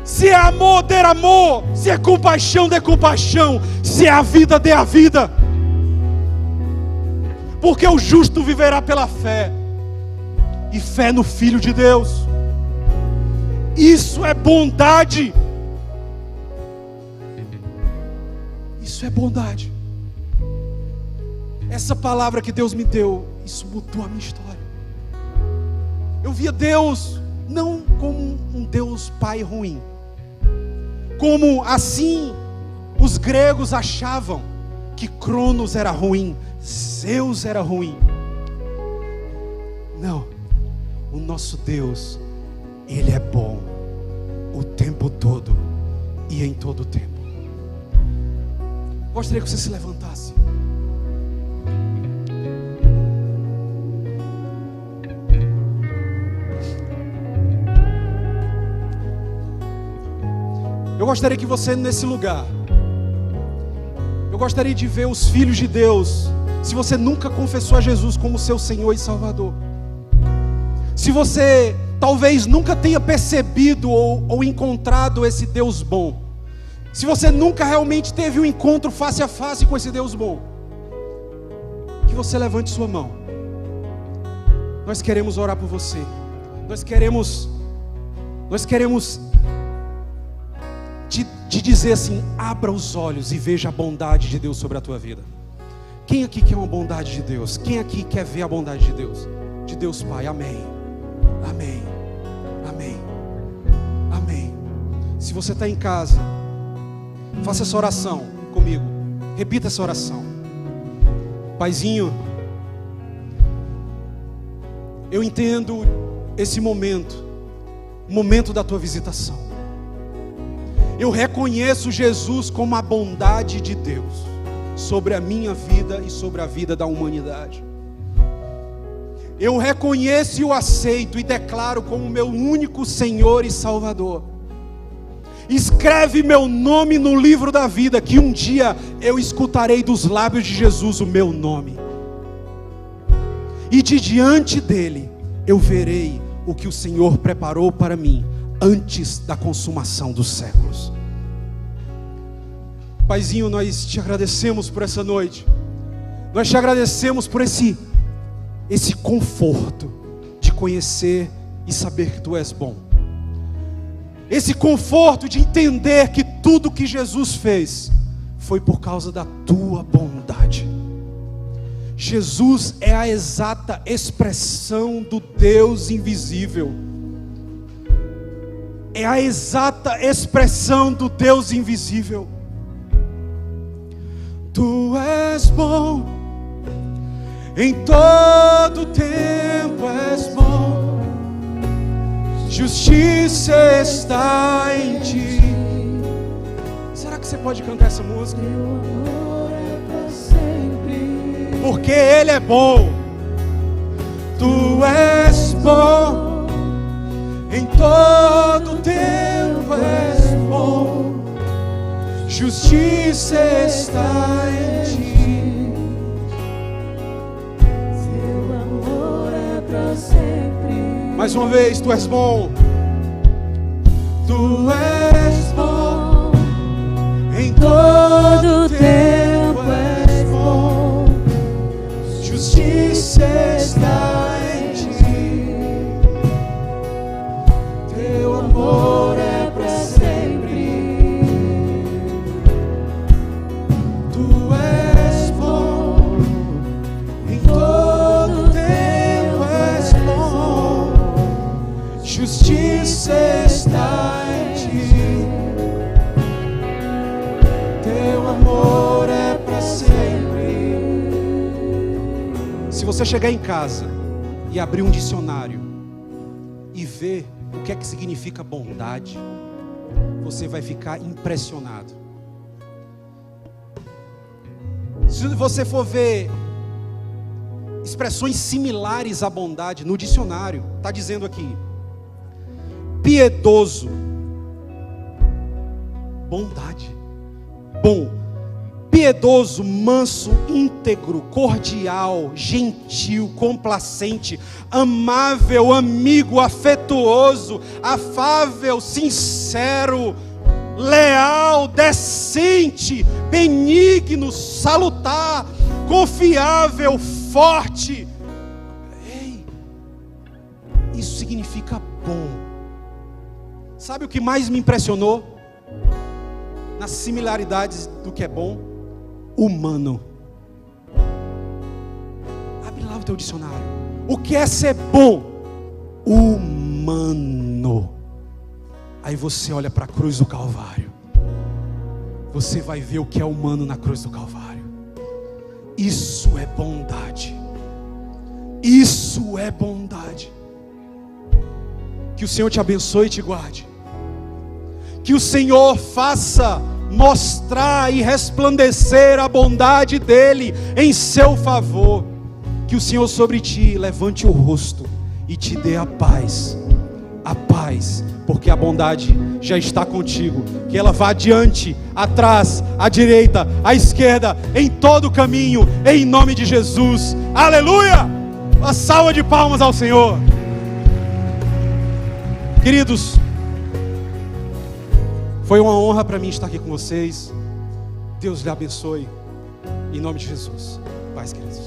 Se é amor, dê amor. Se é compaixão, dê compaixão. Se é a vida, dê a vida. Porque o justo viverá pela fé. E fé no Filho de Deus. Isso é bondade. Isso é bondade. Essa palavra que Deus me deu, isso mudou a minha história. Eu via Deus não como um Deus Pai ruim, como assim os gregos achavam que Cronos era ruim, Zeus era ruim. Não, o nosso Deus, Ele é bom o tempo todo e em todo o tempo. Gostaria que você se levantasse. Eu gostaria que você nesse lugar, eu gostaria de ver os filhos de Deus. Se você nunca confessou a Jesus como seu Senhor e Salvador, se você talvez nunca tenha percebido ou encontrado esse Deus bom, se você nunca realmente teve um encontro face a face com esse Deus bom, que você levante sua mão. Nós queremos orar por você. Nós queremos te dizer assim, abra os olhos e veja a bondade de Deus sobre a tua vida. Quem aqui quer uma bondade de Deus? Quem aqui quer ver a bondade de Deus? De Deus Pai, amém. Amém. Amém. Amém. Se você está em casa, faça essa oração comigo. Repita essa oração. Paizinho, eu entendo esse momento, o momento da tua visitação. Eu reconheço Jesus como a bondade de Deus sobre a minha vida e sobre a vida da humanidade. Eu reconheço e o aceito e declaro como meu único Senhor e Salvador. Escreve meu nome no livro da vida, que um dia eu escutarei dos lábios de Jesus o meu nome. E de diante dele eu verei o que o Senhor preparou para mim antes da consumação dos séculos. Paizinho, nós te agradecemos por essa noite. Nós te agradecemos por esse conforto de conhecer e saber que tu és bom. Esse conforto de entender que tudo que Jesus fez foi por causa da tua bondade. Jesus é a exata expressão do Deus invisível. É a exata expressão do Deus invisível. Tu és bom, em todo tempo és bom, justiça está em ti. Será que você pode cantar essa música? Teu amor é pra sempre, porque Ele é bom. Tu és bom, em todo tempo és bom, justiça está em ti. Seu amor é pra sempre. Mais uma vez, tu és bom. Tu és bom, em todo tempo és bom, justiça está em ti. Teu amor é pra sempre. Tu és bom, em todo tempo és bom, justiça está em ti. Teu amor é pra sempre. Se você chegar em casa e abrir um dicionário e ver o que é que significa bondade, você vai ficar impressionado. Se você for ver expressões similares à bondade no dicionário, está dizendo aqui: piedoso, bondade, bom, piedoso, manso, íntegro, cordial, gentil, complacente, amável, amigo, afetuoso, afável, sincero, leal, decente, benigno, salutar, confiável, forte. Ei, isso significa bom. Sabe o que mais me impressionou nas similaridades do que é bom? Humano. Abre lá o teu dicionário. O que é ser bom? Humano. Aí você olha para a cruz do Calvário, você vai ver o que é humano na cruz do Calvário. Isso é bondade. Isso é bondade. Que o Senhor te abençoe e te guarde. Que o Senhor faça mostrar e resplandecer a bondade dEle em seu favor. Que o Senhor sobre ti levante o rosto e te dê a paz. A paz, porque a bondade já está contigo. Que ela vá adiante, atrás, à direita, à esquerda, em todo o caminho, em nome de Jesus. Aleluia! Uma salva de palmas ao Senhor. Queridos, foi uma honra para mim estar aqui com vocês. Deus lhe abençoe. Em nome de Jesus. Paz, queridos.